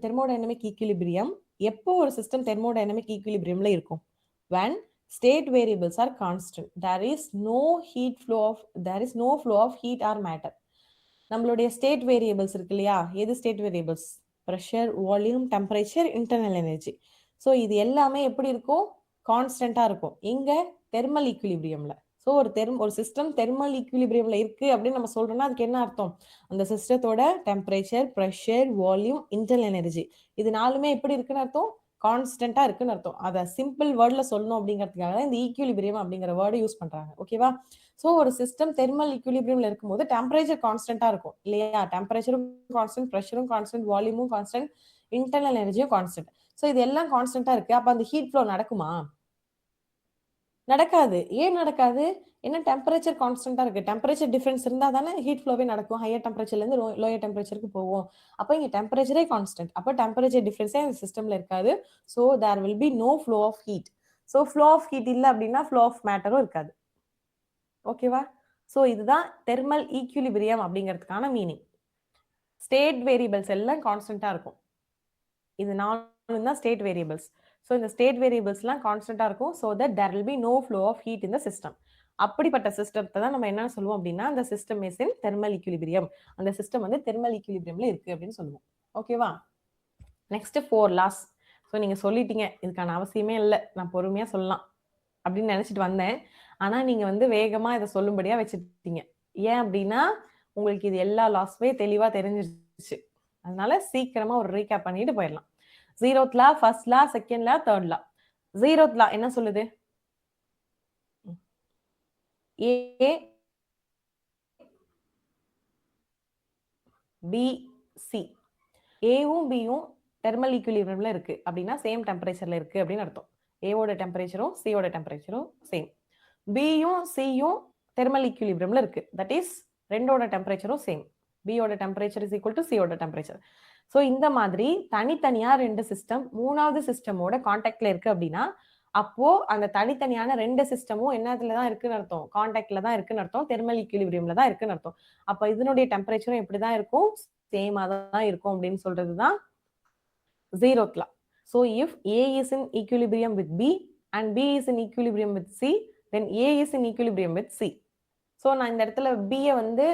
thermodynamic equilibrium. எப்போ ஒரு சிஸ்டம் தெர்மோடைனமிக் ஈக்குலிபிரியம்ல இருக்கும்? when state variables are constant, there is no flow of heat or matter. நம்மளுடைய ஸ்டேட் வேரியபிள்ஸ் இருக்கு இல்லையா? எது state variables? Pressure, volume, temperature, internal energy. So இது எல்லாமே எப்படி இருக்கும்? கான்ஸ்டன்டா இருக்கும். எங்க? தெர்மல் ஈக்குலிபிரியம்ல. ஸோ ஒரு சிஸ்டம் தெர்மல் ஈக்குலிபிரியம்ல இருக்கு அப்படின்னு நம்ம சொல்றோம்னா அதுக்கு என்ன அர்த்தம்? அந்த சிஸ்டத்தோட temperature, pressure, volume, internal energy இது நாலுமே எப்படி இருக்குன்னு அர்த்தம்? கான்ஸ்டன்டா இருக்குன்னு அர்த்தம். அதை சிம்பிள் வேர்ட்ல சொல்லணும் அப்படிங்கிறதுக்காக தான் இந்த ஈக்குலிபிரியம் அப்படிங்கிற வேர்டை யூஸ் பண்றாங்க. ஓகேவா? ஸோ ஒரு சிஸ்டம் தெர்மல் ஈக்குலிபிரியம்ல இருக்கும்போது டெம்பரேச்சர் கான்ஸ்டன்டா இருக்கும் இல்லையா? டெம்பரேச்சரும் கான்ஸ்டன்ட், ப்ரெஷரும் கான்ஸ்டன்ட், வால்யூமும் கான்ஸ்டன்ட், இன்டர்னல் எனர்ஜியும் கான்ஸ்டன்ட். ஸோ இது எல்லாம் கான்ஸ்டன்டா இருக்கு. அப்ப அந்த ஹீட் ஃப்ளோ நடக்குமா? நடக்காது. ஏன் நடக்காது? ஏன்னா டெம்பரேச்சர் கான்ஸ்டன்டா இருக்கு. டெம்பரேச்சர் டிஃபரன்ஸ் இருந்தா தானே ஹீட் ஃப்ளோவே நடக்கும். ஹையர் டெம்பரேச்சர்ல இருந்து லோயர் டெம்பரேச்சருக்கு போவோம். அப்ப இங்க டெம்பரேச்சரே கான்ஸ்டன்ட். அப்ப டெம்பரேச்சர் டிஃபரன்ஸே அந்த சிஸ்டம்ல இருக்காது. So there will be no flow of heat. So flow of heat இல்ல அப்படின்னா ஃப்ளோ ஆஃப் மேட்டரும் இருக்காது. ஓகேவா? ஸோ இதுதான் தெர்மல் ஈக்குலிபிரியம் அப்படிங்கிறதுக்கான மீனிங். ஸ்டேட் வேரியபிள்ஸ் எல்லாம் கான்ஸ்டன்டா இருக்கும். இது நாலும் தான் ஸ்டேட் வேரியபிள்ஸ். ஸோ இந்த ஸ்டேட் வேரியபிள்ஸ்லாம் கான்ஸ்டன்டா இருக்கும். So that there will be no flow of heat in the system. அப்படிப்பட்ட சிஸ்டத்தை தான் நம்ம என்ன சொல்லுவோம் அப்படின்னா அந்த system is in thermal equilibrium. அந்த சிஸ்டம் வந்து தெர்மல் ஈக்குலிபிரியம்ல இருக்கு அப்படின்னு சொல்லுவோம். ஓகேவா? Next 4 loss. ஸோ நீங்க சொல்லிட்டீங்க இதுக்கான அவசியமே இல்லை, நான் பொறுமையா சொல்லலாம் அப்படின்னு நினைச்சிட்டு வந்தேன். ஆனா நீங்க வந்து வேகமா இதை சொல்லும்படியா வச்சுட்டீங்க. ஏன் அப்படின்னா உங்களுக்கு இது எல்லா லாஸுமே தெளிவா தெரிஞ்சிருச்சு. அதனால சீக்கிரமா ஒரு ரீகேப் பண்ணிட்டு போயிடலாம். 0th லா, 1st லா, 2nd லா, 3rd லா. zeroth law என்ன சொல்லுது? A B C ஏவும் பியும் தெர்மல் ஈக்குலிபிரியம்ல இருக்கு அப்படின்னா சேம் டெம்பரேச்சர்ல இருக்கு அப்படின்னு அர்த்தம். ஏவோட டெம்பரேச்சரும் சியோட டெம்பரேச்சரும் சேம். பியும் சியும் தெர்மல் ஈக்குலிபிரியம்ல இருக்கு. தட் இஸ் ரெண்டோட டெம்பரேச்சரும் சேம். பியோட டெம்பரேச்சர் இஸ் ஈக்குவல் டு சியோட டெம்பரேச்சர். ஸோ இந்த மாதிரி தனித்தனியா ரெண்டு சிஸ்டம் மூணாவது சிஸ்டமோட கான்டாக்ட்ல இருக்கு அப்படின்னா அப்போ அந்த தனித்தனியான ரெண்டு சிஸ்டமும் என்னத்துல தான் இருக்குன்னு அர்த்தம்? கான்டாக்ட்ல தான் இருக்குன்னு அர்த்தம். தெர்மல் ஈக்குலிபிரியம்ல தான் இருக்குன்னு அர்த்தம். அப்ப இதனுடைய டெம்பரேச்சரும் எப்படிதான் இருக்கும்? சேமா தான் இருக்கும் அப்படின்னு சொல்றதுதான் zeroth law. So if A is in equilibrium with B and B is in equilibrium with C, then A is in equilibrium with C. So நான் இந்த இடத்துல B-ய வந்து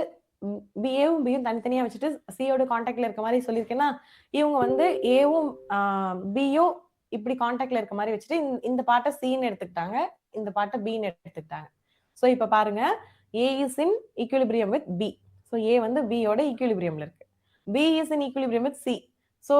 B-யும் B-யும் தனித்தனியா வச்சுட்டு C-யோட கான்டாக்ட்ல இருக்க மாதிரி சொல்லியிருக்கேன்னா இவங்க வந்து A-வும் B-யும் இப்படி கான்டாக்ட்ல இருக்க மாதிரி வச்சுட்டு இந்த பாட்டை C-ன்னு எடுத்துக்கிட்டாங்க, இந்த பாட்டை B-ன்னு எடுத்துக்கிட்டாங்க. ஸோ இப்ப பாருங்க A is in equilibrium with B. So A வந்து B-யோட ஈக்குலிபிரியம்ல இருக்கு. B is in equilibrium with C. So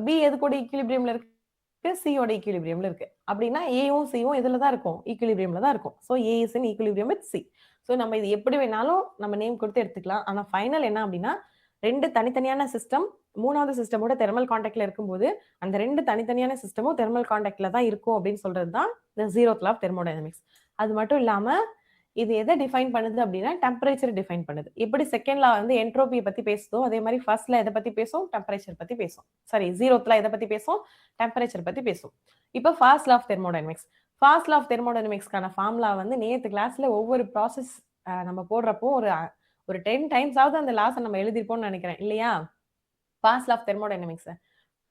B எது கூட ஈக்குலிபிரியம்ல இருக்கு? C-யோட ஈக்குலிபிரியம்ல இருக்கு. அப்படின்னா A-யும் C-யும் எதுல தான் இருக்கும்? ஈக்குலிபிரியம்ல தான் இருக்கும். So A is in equilibrium with C. So நம்ம இது எப்படி வேணாலும் நம்ம நேம் கொடுத்து எடுத்துக்கலாம். ஆனா ஃபைனல் என்ன அப்படின்னா ரெண்டு தனித்தனியான சிஸ்டம் மூணாவது சிஸ்டமோட தெர்மல் கான்டாக்ட்ல இருக்கும்போது அந்த ரெண்டு தனித்தனியான சிஸ்டமும் தெர்மல் கான்டாக்ட்ல தான் இருக்கும் அப்படின்னு சொல்றது தான் இந்த zeroth law of thermodynamics. அது மட்டும் இல்லாம இது எதை டிஃபைன் பண்ணுது அப்படின்னா டெம்பரேச்சர் டிஃபைன் பண்ணுது. எப்படி செகண்ட் லா வந்து என்ட்ரோபியை பத்தி பேசுதோ அதே மாதிரி ஃபர்ஸ்ட்ல எதை பத்தி பேசும்? டெம்பரேச்சர் பத்தி பேசும். சரி, zeroth law எதை பத்தி பேசும்? டெம்பரேச்சர் பத்தி பேசும். இப்போ first law of thermodynamics. First law of தெர்மோடைனமிக்ஸ்க்கான ஃபார்முலா வந்து நேத்து கிளாஸ்ல ஒவ்வொரு ப்ராசஸ் நம்ம போடுறப்போ ஒரு 10 டைம்ஸ் ஆவது அந்த லாஸை நம்ம எழுதிருப்போம்னு நினைக்கிறேன் இல்லையா? First law of thermodynamics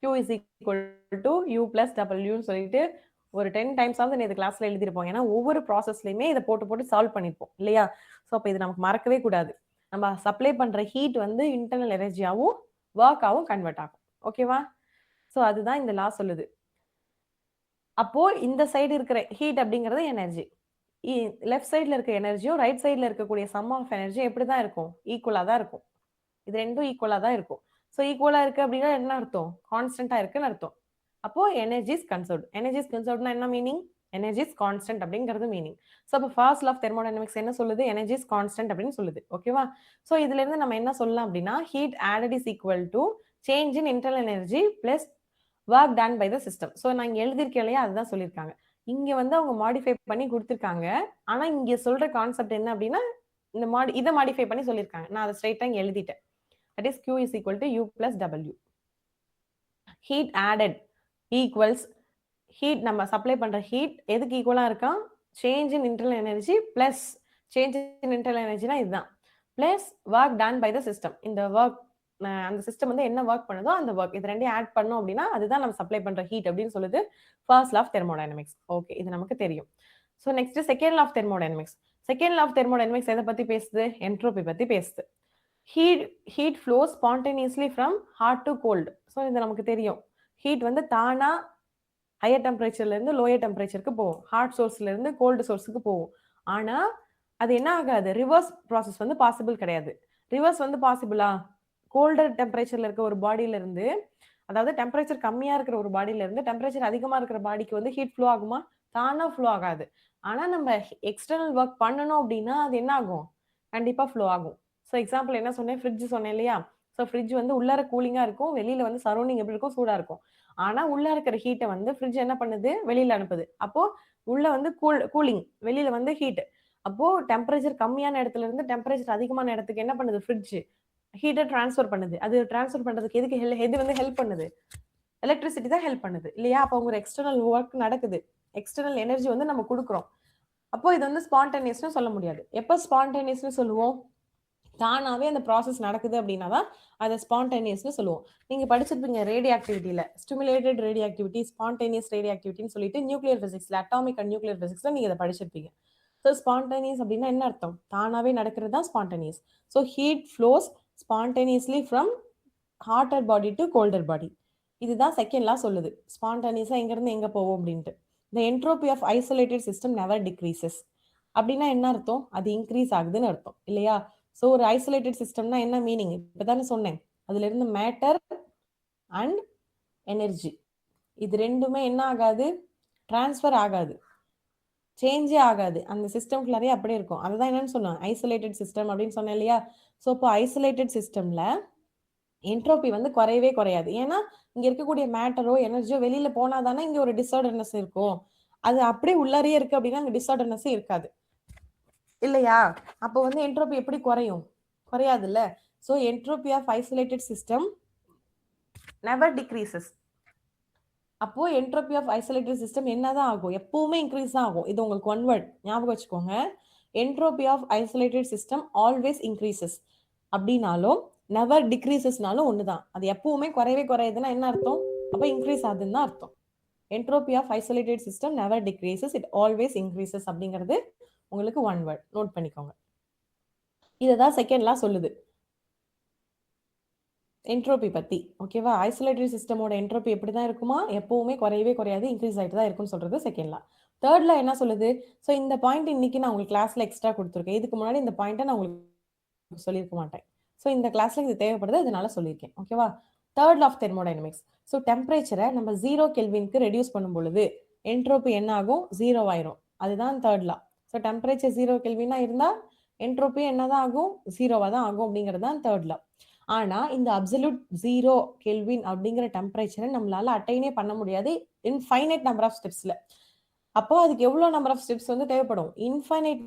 Q is equal to U plus W சொல்லிட்டு ஒரு 10 டைம்ஸ் ஆவது நேற்று கிளாஸ்ல எழுதிருப்போம். ஏன்னா ஒவ்வொரு ப்ராசஸ்லயுமே இதை போட்டு சால்வ் பண்ணிருப்போம் இல்லையா? ஸோ அப்போ இது நமக்கு மறக்கவே கூடாது. நம்ம சப்ளை பண்ற ஹீட் வந்து இன்டர்னல் எனர்ஜியாவும் ஒர்க்காவும் கன்வெர்ட் ஆகும். ஓகேவா? ஸோ அதுதான் இந்த லா சொல்லுது. அப்போ இந்த சைடு இருக்கிற ஹீட் அப்படிங்கிறது எனர்ஜி. லெஃப்ட் சைட்ல இருக்க எனர்ஜியும் ரைட் சைட்ல இருக்கக்கூடிய சம் ஆஃப் எனர்ஜி எப்படிதான் இருக்கும்? ஈக்குவலா தான் இருக்கும். இது ரெண்டும் ஈக்குவலா தான் இருக்கும். ஸோ ஈக்குவலா இருக்கு அப்படின்னா என்ன அர்த்தம்? கான்ஸ்டன்டா இருக்குன்னு அர்த்தம். அப்போ energy is conserved. Energy is கன்சர்வ்ட்னா என்ன மீனிங்? எனர்ஜி இஸ் கான்ஸ்டன்ட் அப்படிங்கிறது மீனிங். ஸோ அப்போ ஃபர்ஸ்ட் லா ஆஃப் தெர்மோடைனமிக்ஸ் என்ன சொல்லுது? எனர்ஜி இஸ் கான்ஸ்டன்ட் அப்படின்னு சொல்லுது. ஓகேவா? ஸோ இதுல இருந்து நம்ம என்ன சொல்லலாம் அப்படின்னா heat added is equal to change in internal energy plus work done by the system. So நான் இங்க எழுதியிருக்கேன் இல்லையா? அதுதான் சொல்லியிருக்காங்க. இங்க வந்து அவங்க மாடிஃபை பண்ணி கொடுத்துருக்காங்க. ஆனா இங்க சொல்ற கான்செப்ட் என்ன அப்படின்னா இதை மாடிஃபை பண்ணி சொல்லியிருக்காங்க. நான் அதை ஸ்ட்ரைட்டா இங்க எழுதிட்டேன். That is Q is equal to U plus W. Heat added equals heat நம்ம சப்ளை பண்ற ஹீட் எதுக்கு ஈக்குவலா இருக்கா? Change in internal energy plus change in internal எனர்ஜினா இதுதான் plus work done by the system. இந்த ஒர்க் அந்த சிஸ்டம் வந்து என்ன ஒர்க் பண்ணுதோ அந்த ஒர்க் இது ரெண்டையும் ஆட் பண்ணோம் அப்படின்னா அதுதான் நம்ம சப்ளை பண்ற ஹீட் அப்படின்னு சொல்லுது first law of thermodynamics. Okay, இது நமக்கு தெரியும். So next second law of thermodynamics. Second law of thermodynamics எதை பத்தி பேசுது? என்ட்ரோபி பத்தி பேசுது. heat flows spontaneously from hot to cold. So இது நமக்கு தெரியும். ஹீட் வந்து தானா ஹையர் டெம்பரேச்சர்ல இருந்து லோயர் டெம்பரேச்சருக்கு போகும். ஹாட் சோர்ஸ்ல இருந்து கோல்டு சோர்ஸுக்கு போகும். ஆனா அது என்ன ஆகாது? ரிவர்ஸ் ப்ராசஸ் வந்து பாசிபிள் கிடையாது. ரிவர்ஸ் வந்து பாசிபிளா? கோல்டர் டெம்பரேச்சர்ல இருக்க ஒரு பாடியில இருந்து, அதாவது டெம்பரேச்சர் கம்மியா இருக்கிற ஒரு பாடியில இருந்து டெம்பரேச்சர் அதிகமா இருக்கிற பாடிக்கு வந்து ஹீட் ஃப்ளோ ஆகுமா? தானா ஃப்ளோ ஆகாது. ஆனா நம்ம எக்ஸ்டர்னல் ஒர்க் பண்ணணும் அப்படின்னா அது என்ன ஆகும்? கண்டிப்பா ஃப்ளோ ஆகும். ஸோ எக்ஸாம்பிள் என்ன சொன்னேன்? ஃப்ரிட்ஜ் சொன்னேன் இல்லையா? ஸோ ஃப்ரிட்ஜ் வந்து உள்ளார கூலிங்கா இருக்கும், வெளியில வந்து சரௌண்டிங் எப்படி இருக்கும்? சூடா இருக்கும். ஆனா உள்ள இருக்கிற ஹீட்டை வந்து ஃப்ரிட்ஜ் என்ன பண்ணுது? வெளியில அனுப்புது. அப்போ உள்ள வந்து கூலிங், வெளியில வந்து ஹீட். அப்போ டெம்பரேச்சர் கம்மியான இடத்துல இருந்து டெம்பரேச்சர் அதிகமான இடத்துக்கு என்ன பண்ணுது? ஃப்ரிட்ஜ் ஹீட்டை டிரான்ஸ்ஃபர் பண்ணுது. அது டிரான்ஸ்ஃபர் பண்றதுக்கு எது வந்து ஹெல்ப் பண்ணுது? எலக்ட்ரிசிட்டி தான் ஹெல்ப் பண்ணுது இல்லையா? அப்போ ஒரு எக்ஸ்டர்னல் ஒர்க் நடக்குது, எக்ஸ்டர்னல் எனர்ஜி வந்து நம்ம கொடுக்குறோம். அப்போ இது வந்து ஸ்பான்டேனியஸ்னு சொல்ல முடியாது. எப்போ ஸ்பான்டேனியஸ்னு சொல்லுவோம்? தானாவே அந்த ப்ராசஸ் நடக்குது அப்படின்னா தான் அதை ஸ்பான்டேனியஸ்னு சொல்லுவோம். நீங்க படிச்சிருப்பீங்க ரேடியோ ஆக்டிவிட்டியில ஸ்டிமுலேட்டட் ரேடியோ ஆக்டிவிட்டி, ஸ்பான்டேனியஸ் ரேடியோ ஆக்டிவிட்டின்னு சொல்லிட்டு நியூக்ளியர் பிசிக்ஸ்ல அட்டாமிக் அண்ட் நியூக்ளியர் பிசிக்ஸ்ல நீங்க இதை படிச்சிருப்பீங்க. ஸோ ஸ்பான்டேனியஸ் அப்படின்னா என்ன அர்த்தம்? தானாவே நடக்கிறது தான் spontaneous. So heat flows spontaneously from hotter body to colder body. இதுதான் செகண்ட் லா சொல்லுது. ஸ்பான்டேனியஸா எங்க இருந்து எங்க போவோம் அப்படின்ட்டு. The entropy of isolated system never decreases. அப்படின்னா என்ன அர்த்தம்? அது இன்க்ரீஸ் ஆகுதுன்னு அர்த்தம் இல்லையா? ஸோ ஒரு ஐசோலேட்டட் சிஸ்டம்னா என்ன மீனிங்? இப்பதானே சொன்னேன். அதுல இருந்து மேட்டர் அண்ட் எனர்ஜி இது ரெண்டுமே என்ன ஆகாது? டிரான்ஸ்ஃபர் ஆகாது, சேஞ்சே ஆகாது. அந்த சிஸ்டம்குள்ளாரே அப்படியே இருக்கும். அதுதான் என்னன்னு சொன்னேன், ஐசோலேட்டட் சிஸ்டம் அப்படின்னு சொன்னேன் இல்லையா? ஸோ இப்போ ஐசோலேட்டட் சிஸ்டம்ல என்ட்ரோபி வந்து குறையவே குறையாது. ஏன்னா இங்க இருக்கக்கூடிய மேட்டரோ எனர்ஜியோ வெளியில போனா தானே இங்க ஒரு டிஸார்டர்னஸ் இருக்கும். அது அப்படியே உள்ளாரையே இருக்கு அப்படின்னா அங்க டிஸார்டர்னஸே இருக்காது இல்லையா? அப்போ வந்து என்ட்ரோபி எப்படி குறையும்? குறையாதுல்ல. So entropy of isolated system never decreases. அப்போ என்ட்ரோபி ஆஃப் ஐசோலேட்டட் சிஸ்டம் என்னதான் ஆகும்? எப்பவுமே இன்க்ரீஸ் தான் ஆகும். இது உங்களுக்கு ஒன் வேர்ட் ஞாபகம் வச்சுக்கோங்க. Entropy of isolated system always increases அப்படின்னாலும் நெவர் டிக்ரீசஸ்னாலும் ஒண்ணுதான். அது எப்பவுமே குறையவே குறையுதுன்னா என்ன அர்த்தம்? அப்ப இன்க்ரீஸ் ஆகுதுன்னு தான் அர்த்தம். Entropy of isolated system never decreases, it always increases அப்படிங்கிறது உங்களுக்கு ஒன் வேர்ட் நோட் பண்ணிக்கோங்க. இதுதான் செகண்ட் லா சொல்லுது என்ட்ரோபி பத்தி. ஓகேவா? ஐசோலேட்டட் சிஸ்டமோட என்ட்ரோபி எப்படி தான் இருக்குமா? எப்பவுமே குறையவே குறையாது, இன்க்ரீஸ் ஆகிட்டு தான் இருக்கும்னு சொல்றது செகண்ட் லா. தேர்ட் லா என்ன சொல்லுது? ஸோ இந்த பாயிண்ட் இன்னைக்கு நான் உங்களுக்கு கிளாஸ்ல எக்ஸ்ட்ரா கொடுத்துருக்கேன். இதுக்கு முன்னாடி இந்த பாயிண்ட்டை நான் உங்களுக்கு சொல்லியிருக்க மாட்டேன். ஸோ இந்த கிளாஸ்ல இது தேவைப்படுது, அதனால சொல்லியிருக்கேன். ஓகேவா? Third law of thermodynamics. So டெம்பரேச்சரை நம்ம 0 கெல்வினுக்கு ரெடியூஸ் பண்ணும் பொழுது என்ட்ரோபி என்ன ஆகும்? 0 ஆயிரும். அதுதான் தேர்ட் லா. ஸோ டெம்பரேச்சர் 0 கெல்வினா இருந்தா என்ட்ரோபி என்னதான் ஆகும்? 0வா தான் ஆகும் அப்படிங்கிறது தான் தேர்ட் லா. ஆனா இந்த அப்சல்யூட் 0 கெல்வின் அப்படிங்கிற டெம்பரேச்சரை நம்மளால அட்டைனே பண்ண முடியாது இன்ஃபைனைட் நம்பர் ஆஃப் ஸ்டெப்ஸ்ல. அப்போ அதுக்கு எவ்வளவு நம்பர் ஆஃப் ஸ்டெப்ஸ் வந்து தேவைப்படும்? இன்ஃபைனைட்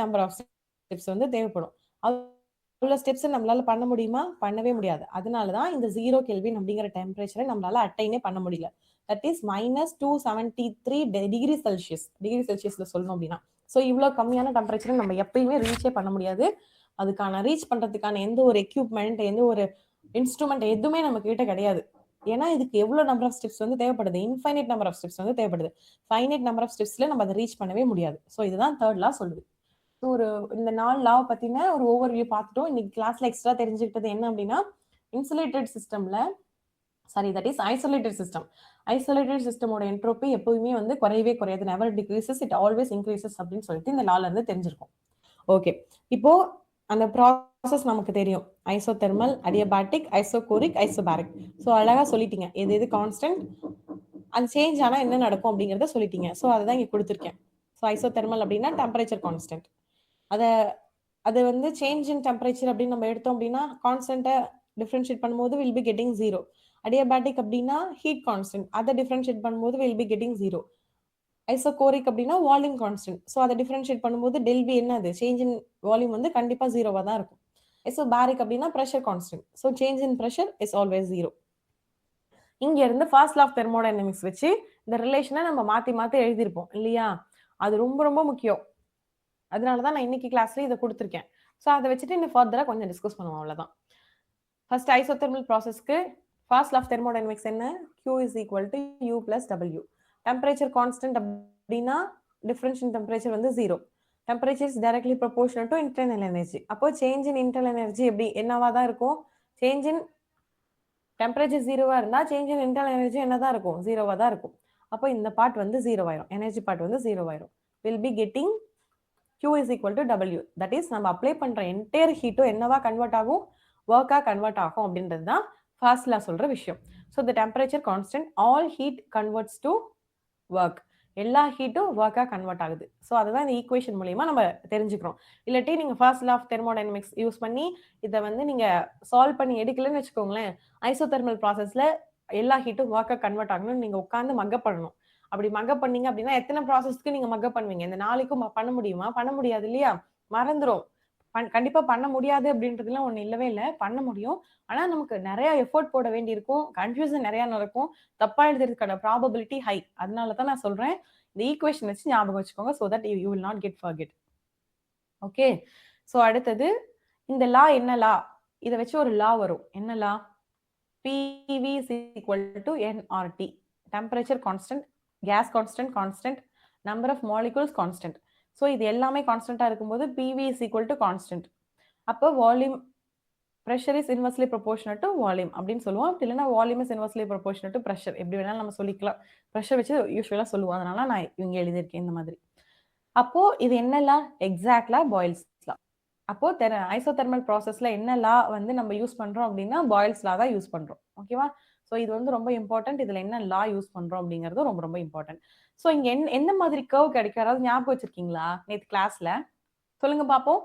நம்பர் ஆஃப் ஸ்டெப்ஸ் வந்து தேவைப்படும். அவ்வளவு ஸ்டெப்ஸ் நம்மளால பண்ண முடியுமா? பண்ணவே முடியாது. அதனாலதான் இந்த 0 கெல்வின் அப்படிங்கிற டெம்பரேச்சரை நம்மளால அட்டைனே பண்ண முடியல. That is -273 degree Celsius. Degree செல்சியஸ்ல சொல்லணும் அப்படின்னா ஸோ இவ்வளவு கம்மியான டெம்பரேச்சரை நம்ம எப்பயுமே ரீச்சே பண்ண முடியாது. அதுக்கான ரீச் பண்றதுக்கான எந்த ஒரு எக்யூப்மெண்ட், எந்த ஒரு இன்ஸ்ட்ருமெண்ட் எதுவுமே நம்ம கிட்ட கிடையாது. ஏன்னா இதுக்கு எவ்வளவு நம்பர் ஆஃப் ஸ்டெப்ஸ் வந்து தேவைப்படுது? இன்ஃபைனைட் நம்பர் ஆஃப் ஸ்டெப்ஸ் வந்து தேவைப்படுது. ஃபைனைட் நம்பர் ஆஃப் ஸ்டெப்ஸ்ல நம்ம அதை ரீச் பண்ணவே முடியாது. ஸோ இதுதான் தேர்ட் லா சொல்லுது. ஒரு இந்த 4 லா பத்தின ஒரு ஓவர்வியூ பார்த்துட்டோம். இன்னைக்கு கிளாஸ்ல எக்ஸ்ட்ரா தெரிஞ்சுக்கிட்டது என்ன அப்படின்னா, இன்சுலேட்டட் சிஸ்டம்ல that is isolated system. Isolated சிஸ்டமோட என்ட்ரோபி எப்பவுமே வந்து குறையவே குறையாது, never decreases, it always increases அப்படின்னு சொல்லிட்டு இந்த லால இருந்து தெரிஞ்சிருக்கும். ஓகே, இப்போ அந்த ப்ராசஸ் நமக்கு தெரியும். Isothermal, adiabatic, isochoric, isobaric. So அழகா சொல்லிட்டீங்க எது எது கான்ஸ்டன்ட், அது சேஞ்ச் ஆனா என்ன நடக்கும் அப்படிங்கிறத சொல்லிட்டீங்க. ஸோ அதை தான் இங்க கொடுத்துருக்கேன். ஸோ ஐசோதெர்மல் அப்படின்னா டெம்பரேச்சர் கான்ஸ்டன்ட். அதை அது வந்து சேஞ்ச் இன் டெம்பரேச்சர் அப்படின்னு நம்ம எடுத்தோம் அப்படின்னா கான்ஸ்டன்ட்டை டிஃபரன்ஷியேட் பண்ணும்போது வில் பி கெட்டிங் 0. அடியபாட்டிக் அப்படின்னா ஹீட் கான்ஸ்டன்ட், அதை டிஃபரன்ஷியேட் பண்ணும்போது வில் பி கெட்டிங் 0. ஐசோகோரிக் அப்படின்னா வால்யூம் கான்ஸ்டன்ட். ஸோ அதை டிஃபரன்ஷியேட் பண்ணும்போது டெல்பி என்னது? சேஞ்ச் இன் வால்யூம் வந்து கண்டிப்பா 0வா தான் இருக்கும். ஐசோபாரிக் அப்படின்னா pressure constant. So change in pressure is always 0. இங்க இருந்து ஃபர்ஸ்ட் லா ஆஃப் தெர்மோடைனமிக்ஸ் வச்சு இந்த ரிலேஷனை நம்ம மாத்தி மாத்தி எழுதியிருப்போம் இல்லையா? அது ரொம்ப ரொம்ப முக்கியம். அதனாலதான் நான் இன்னைக்கு கிளாஸ்ல இதை கொடுத்துருக்கேன். ஸோ அதை வச்சுட்டு இன்னும் ஃபர்தரா கொஞ்சம் டிஸ்கஸ் பண்ணுவோம், அவ்வளவுதான். ஃபர்ஸ்ட் ஐசோதெர்மல் ப்ராசஸ்க்கு ஃபர்ஸ்ட் லா ஆஃப் தெர்மோடைனமிக்ஸ் என்ன? Q is equal to U plus W. Temperature constant அப்படின்னா டிஃபரன்ஷியல் டெம்பரேச்சர் வந்து 0. Temperature is directly proportional to internal energy. அப்போ சேஞ்ச் இன் இன்டர்னல் எனர்ஜி எப்படி என்னவா தான் இருக்கும்? சேஞ்ச் இன் டெம்பரேச்சர் 0வா இருந்தா சேஞ்ச் இன் இன்டர்னல் எனர்ஜி என்னதான் இருக்கும்? 0வா தான் இருக்கும். அப்போ இந்த பார்ட் வந்து 0 ஆயிரும், எனர்ஜி பார்ட் வந்து 0 ஆயிரும். Will be getting Q is equal to W. That is நம்ம அப்ளை பண்ற என்டையர் ஹீட்டும் என்னவா கன்வெர்ட் ஆகும்? ஒர்க்கா கன்வெர்ட் ஆகும் அப்படின்றது தான் ஃபர்ஸ்ட் லா சொல்ற விஷயம். So the temperature constant, all heat converts to work. எல்லா ஹீட்டும் ஒர்க்கா கன்வெர்ட் ஆகுது. ஸோ அதுதான் இந்த ஈக்குவேஷன் மூலியமா நம்ம தெரிஞ்சுக்கிறோம். இல்லாட்டி நீங்க first law of thermodynamics use பண்ணி இதை வந்து நீங்க சால்வ் பண்ணி எடுக்கலன்னு வச்சுக்கோங்களேன், ஐசோதெர்மல் ப்ராசஸ்ல எல்லா ஹீட்டும் ஒர்க்கா கன்வெர்ட் ஆகணும்னு நீங்க உட்காந்து மக்கப் பண்ணணும். அப்படி மக்கப் பண்ணீங்க அப்படின்னா எத்தனை ப்ராசஸ்க்கு நீங்க மக்கப் பண்ணுவீங்க? இந்த நாளைக்கும் பண்ண முடியுமா? பண்ண முடியாது இல்லையா? மறந்துடும். கண்டிப்பா பண்ண முடியாது அப்படின்றதுலாம் ஒண்ணு இல்லவே இல்லை, பண்ண முடியும். ஆனா நமக்கு நிறைய எஃபோர்ட் போட வேண்டி இருக்கும், கன்ஃபியூஷன் நிறைய நடக்கும், தப்பா எழுதுறதுக்கான ப்ராபபிலிட்டி ஹை. அதனாலதான் நான் சொல்றேன், இந்த ஈக்குவேஷன் வச்சு ஞாபகம் வச்சுக்கோங்க, so that you will not get forget. Okay, so அடுத்தது இந்த லா என்ன லா? இதை வச்சு ஒரு லா வரும். என்ன law? PV is equal to nRT. Temperature constant, gas constant constant, number of molecules constant. So இது எல்லாமே கான்ஸ்டன்டா இருக்கும்போது PV is equal to constant. அப்போ volume pressure is inversely proportional to volume அப்படின்னு சொல்லுவோம். அப்படி இல்லைன்னா volume is inversely proportional to pressure. எப்படி வேணாலும் நம்ம சொல்லிக்கலாம். ப்ரெஷர் வச்சு யூஸ்வலா சொல்லுவோம். அதனால நான் இங்க எழுதியிருக்கேன் இந்த மாதிரி. அப்போ இது என்ன லா? எக்ஸாக்ட்லா பாயில்ஸ் லா. அப்போ ஐசோதெர்மல் ப்ராசஸ்ல என்ன லா வந்து நம்ம யூஸ் பண்றோம் அப்படின்னா பாயில்ஸ் லா தான் யூஸ் பண்றோம். ஓகேவா? ஸோ இது வந்து ரொம்ப இம்பார்ட்டன்ட். இதுல என்ன லா யூஸ் பண்றோம் அப்படிங்கிறது ரொம்ப ரொம்ப இம்பார்ட்டன்ட். ஸோ இங்க எந்த மாதிரி கர்வ் கிடைக்கும்? யாராவது ஞாபகம் வச்சிருக்கீங்களா நேத்து கிளாஸ்ல? சொல்லுங்க பார்ப்போம்.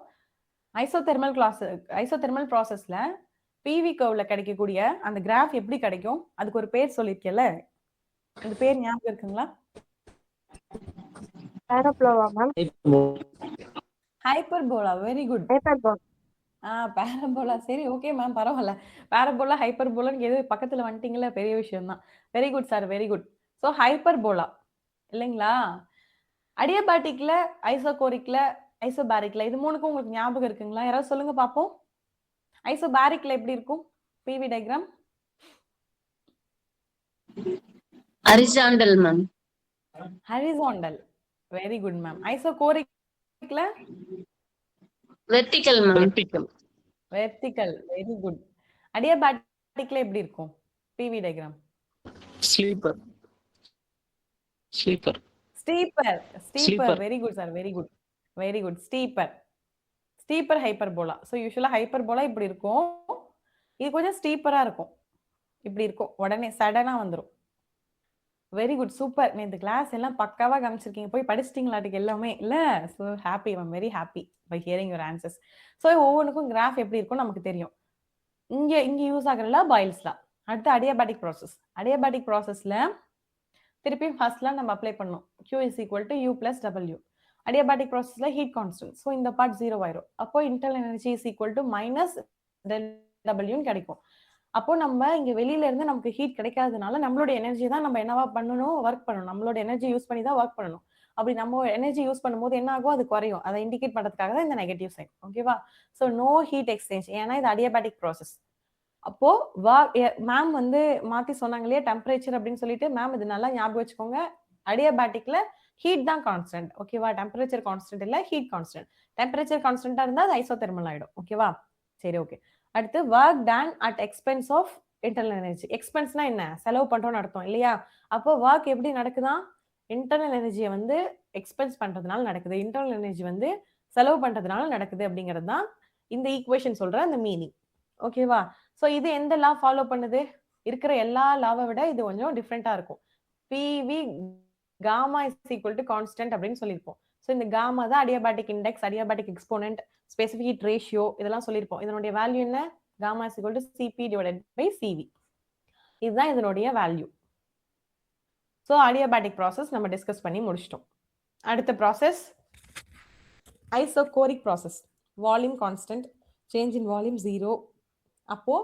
ஐசோதெர்மல் ப்ராசஸ்ல பிவி கர்வ்ல கிடைக்கக்கூடிய அந்த கிராஃப் எப்படி கிடைக்கும்? அதுக்கு ஒரு பேர் சொல்லியிருக்கேன்ல, அந்த பேர் ஞாபகம் இருக்குங்களா? பேரப்ளோவா ma'am? Hyperbola. Very good. Hyperbola. Parabola. சரி, ஓகே மேம், பரவாயில்ல. பேரபோலா, ஹைப்பர்போலான்னு எது பக்கத்துல வந்துட்டீங்களா, பெரிய விஷயம் தான். Very good sir, very good. So hyperbola இல்லைங்களா? அடியபாட்டிக்ல, ஐசோகோரிக்ல, ஐசோபாரிக்ல இது மூணுக்கும் உங்களுக்கு ஞாபகம் இருக்குங்களா? யாராவது சொல்லுங்க பார்ப்போம். ஐசோபாரிக்ல எப்படி இருக்கும் PV diagram? Horizontal ma'am. Horizontal. Very good ma'am. ஐசோகோரிக்ல vertical ma'am. Vertical. Very good. அடியபாட்டிக்ல எப்படி இருக்கும் PV diagram? Steeper. Very good sir, very good, very good. Steeper hyperbola. So யூஸ்வலா ஹைப்பர்போலா இப்படி இருக்கும். இது கொஞ்சம் ஸ்டீப்பரா இருக்கும். இப்படி இருக்கும், உடனே சடனா வந்துடும். Very good, super. நேற்று கிளாஸ் எல்லாம் பக்காவா கவனிச்சிருக்கீங்க. போய் படிச்சிட்டீங்களாட்டுக்கு எல்லாமே இல்ல? So happy, I'm very happy by hearing your answers. So ஒவ்வொன்றுக்கும் கிராஃப் எப்படி இருக்கும் நமக்கு தெரியும். இங்க யூஸ் ஆகுறதுல பாயில்ஸ்லா. அடுத்து அடியாபாட்டிக் ப்ராசஸ். அடியாபாட்டிக் ப்ராசஸ்ல திருப்பி ஃபர்ஸ்ட்லாம் நம்ம அப்ளை பண்ணோம். Q is equal to U plus W. Adiabatic ப்ராசஸ்ல ஹீட் கான்ஸ்டன்ட். ஸோ இந்த பார்ட் 0 ஆயிரும். அப்போ internal energy is equal to minus ΔW கிடைக்கும். அப்போ நம்ம இங்க வெளியில இருந்து நமக்கு ஹீட் கிடைக்காதனால நம்மளோட எனர்ஜி தான் நம்ம என்னவா பண்ணணும், ஒர்க் பண்ணணும். நம்மளோட எனர்ஜி யூஸ் பண்ணி தான் ஒர்க் பண்ணணும். அப்படி நம்ம எனர்ஜி யூஸ் பண்ணும்போது என்ன ஆகும், அது குறையும். அதை இண்டிகேட் பண்றதுக்காக தான் இந்த நெகட்டிவ் சைன். ஓகேவா? ஸோ நோ ஹீட் எக்ஸ்சேஞ்ச், ஏன்னா இது அடியாபாட்டிக் ப்ராசஸ். அப்போ மேம் வந்து மாத்தி சொன்னாங்க இல்லையா டெம்பரேச்சர் அப்படின்னு சொல்லிட்டு. மேம் இது நல்லா ஞாபகம் வச்சுக்கோங்க. அடியாபாட்டிக்ல ஹீட் தான் கான்ஸ்டன்ட். ஓகேவா? டெம்பரேச்சர் கான்ஸ்டன்ட் இல்ல, ஹீட் கான்ஸ்டன்ட். டெம்பரேச்சர் கான்ஸ்டன்டா இருந்தா அது ஐசோதெர்மல் ஆயிடும். ஓகேவா? சரி, ஓகே. அடுத்து work done at expense of internal energy. எக்ஸ்பென்ஸ்னா என்ன? செலவு பண்றோம்னு அர்த்தம் இல்லையா? அப்போ ஒர்க் எப்படி நடக்குதா? இன்டர்னல் எனர்ஜியை வந்து எக்ஸ்பென்ஸ் பண்றதுனால நடக்குது, இன்டர்னல் எனர்ஜி வந்து செலவு பண்றதுனால நடக்குது அப்படிங்கிறது தான் இந்த ஈக்குவேஷன் சொல்ற அந்த மீனிங். ஓகேவா? ஸோ இது எந்த லா ஃபாலோ பண்ணுது? இருக்கிற எல்லா லாவை விட இது கொஞ்சம் டிஃப்ரெண்டா இருக்கும். PV gamma is equal to constant அப்படின்னு சொல்லியிருப்போம். ஸோ இந்த காமா தான் adiabatic index, adiabatic exponent, specific heat ratio இதெல்லாம் சொல்லியிருப்போம். இதனுடைய வேல்யூ என்ன? Gamma is equal to CP divided by CV. இதுதான் இதனுடைய வேல்யூ. ஸோ அடியாபாட்டிக் ப்ராசஸ் நம்ம டிஸ்கஸ் பண்ணி முடிச்சிட்டோம். அடுத்த process isochoric process. Volume constant, change in volume 0. அப்போ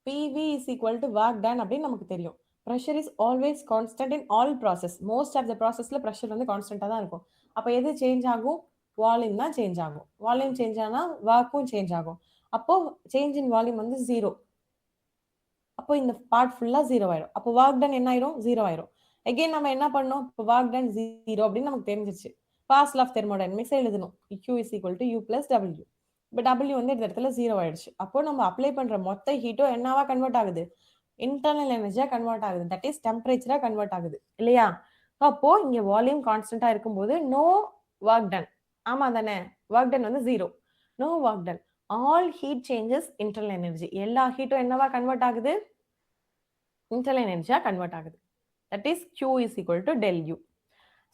PV is equal to work done அப்படின்னு நமக்கு தெரியும். pressure is always constant in all process. most of the processல pressure வந்து கான்ஸ்டன்டா தான் இருக்கும். அப்போ எது சேஞ்ச் ஆகும்? வால்யூம் தான் சேஞ்ச் ஆகும். வால்யூம் சேஞ்ச் ஆனா ஒர்க்கும் சேஞ்ச் ஆகும். அப்போ சேஞ்ச் இன் வால்யூம் வந்து 0. அப்போ இந்த பார்ட் ஃபுல்லா 0 ஆயிடும். அப்போ ஒர்க் டன் என்ன ஆயிடும்? 0 ஆயிடும். அகைன் நம்ம என்ன பண்ணோம்? இப்போ ஒர்க் டன் 0 அப்படின்னு நமக்கு தெரிஞ்சிச்சு. ஃபர்ஸ்ட் லா ஆஃப் தெர்மோடைனமிக்ஸ் எழுதணும். Q is equal to U plus W. இப்போ W வந்து இந்த இடத்துல 0 ஆயிடுச்சு. அப்போ நம்ம அப்ளை பண்ற மொத்த ஹீட்டும் என்னவா கன்வெர்ட் ஆகுது? இன்டர்னல் எனர்ஜியா கன்வெர்ட் ஆகுது. தட் இஸ் டெம்பரேச்சரா கன்வெர்ட் ஆகுது இல்லையா? அப்போ இங்க வால்யூம் கான்ஸ்டன்டா இருக்கும்போது நோ ஒர்க் டன். ஆமா தானே? ஒர்க் டன் வந்து 0. No work done. All heat changes internal energy. எல்லா ஹீட்டும் என்னவா கன்வெர்ட் ஆகுது? இன்டர்னல் எனர்ஜியா கன்வெர்ட் ஆகுது. That is Q is equal to del U.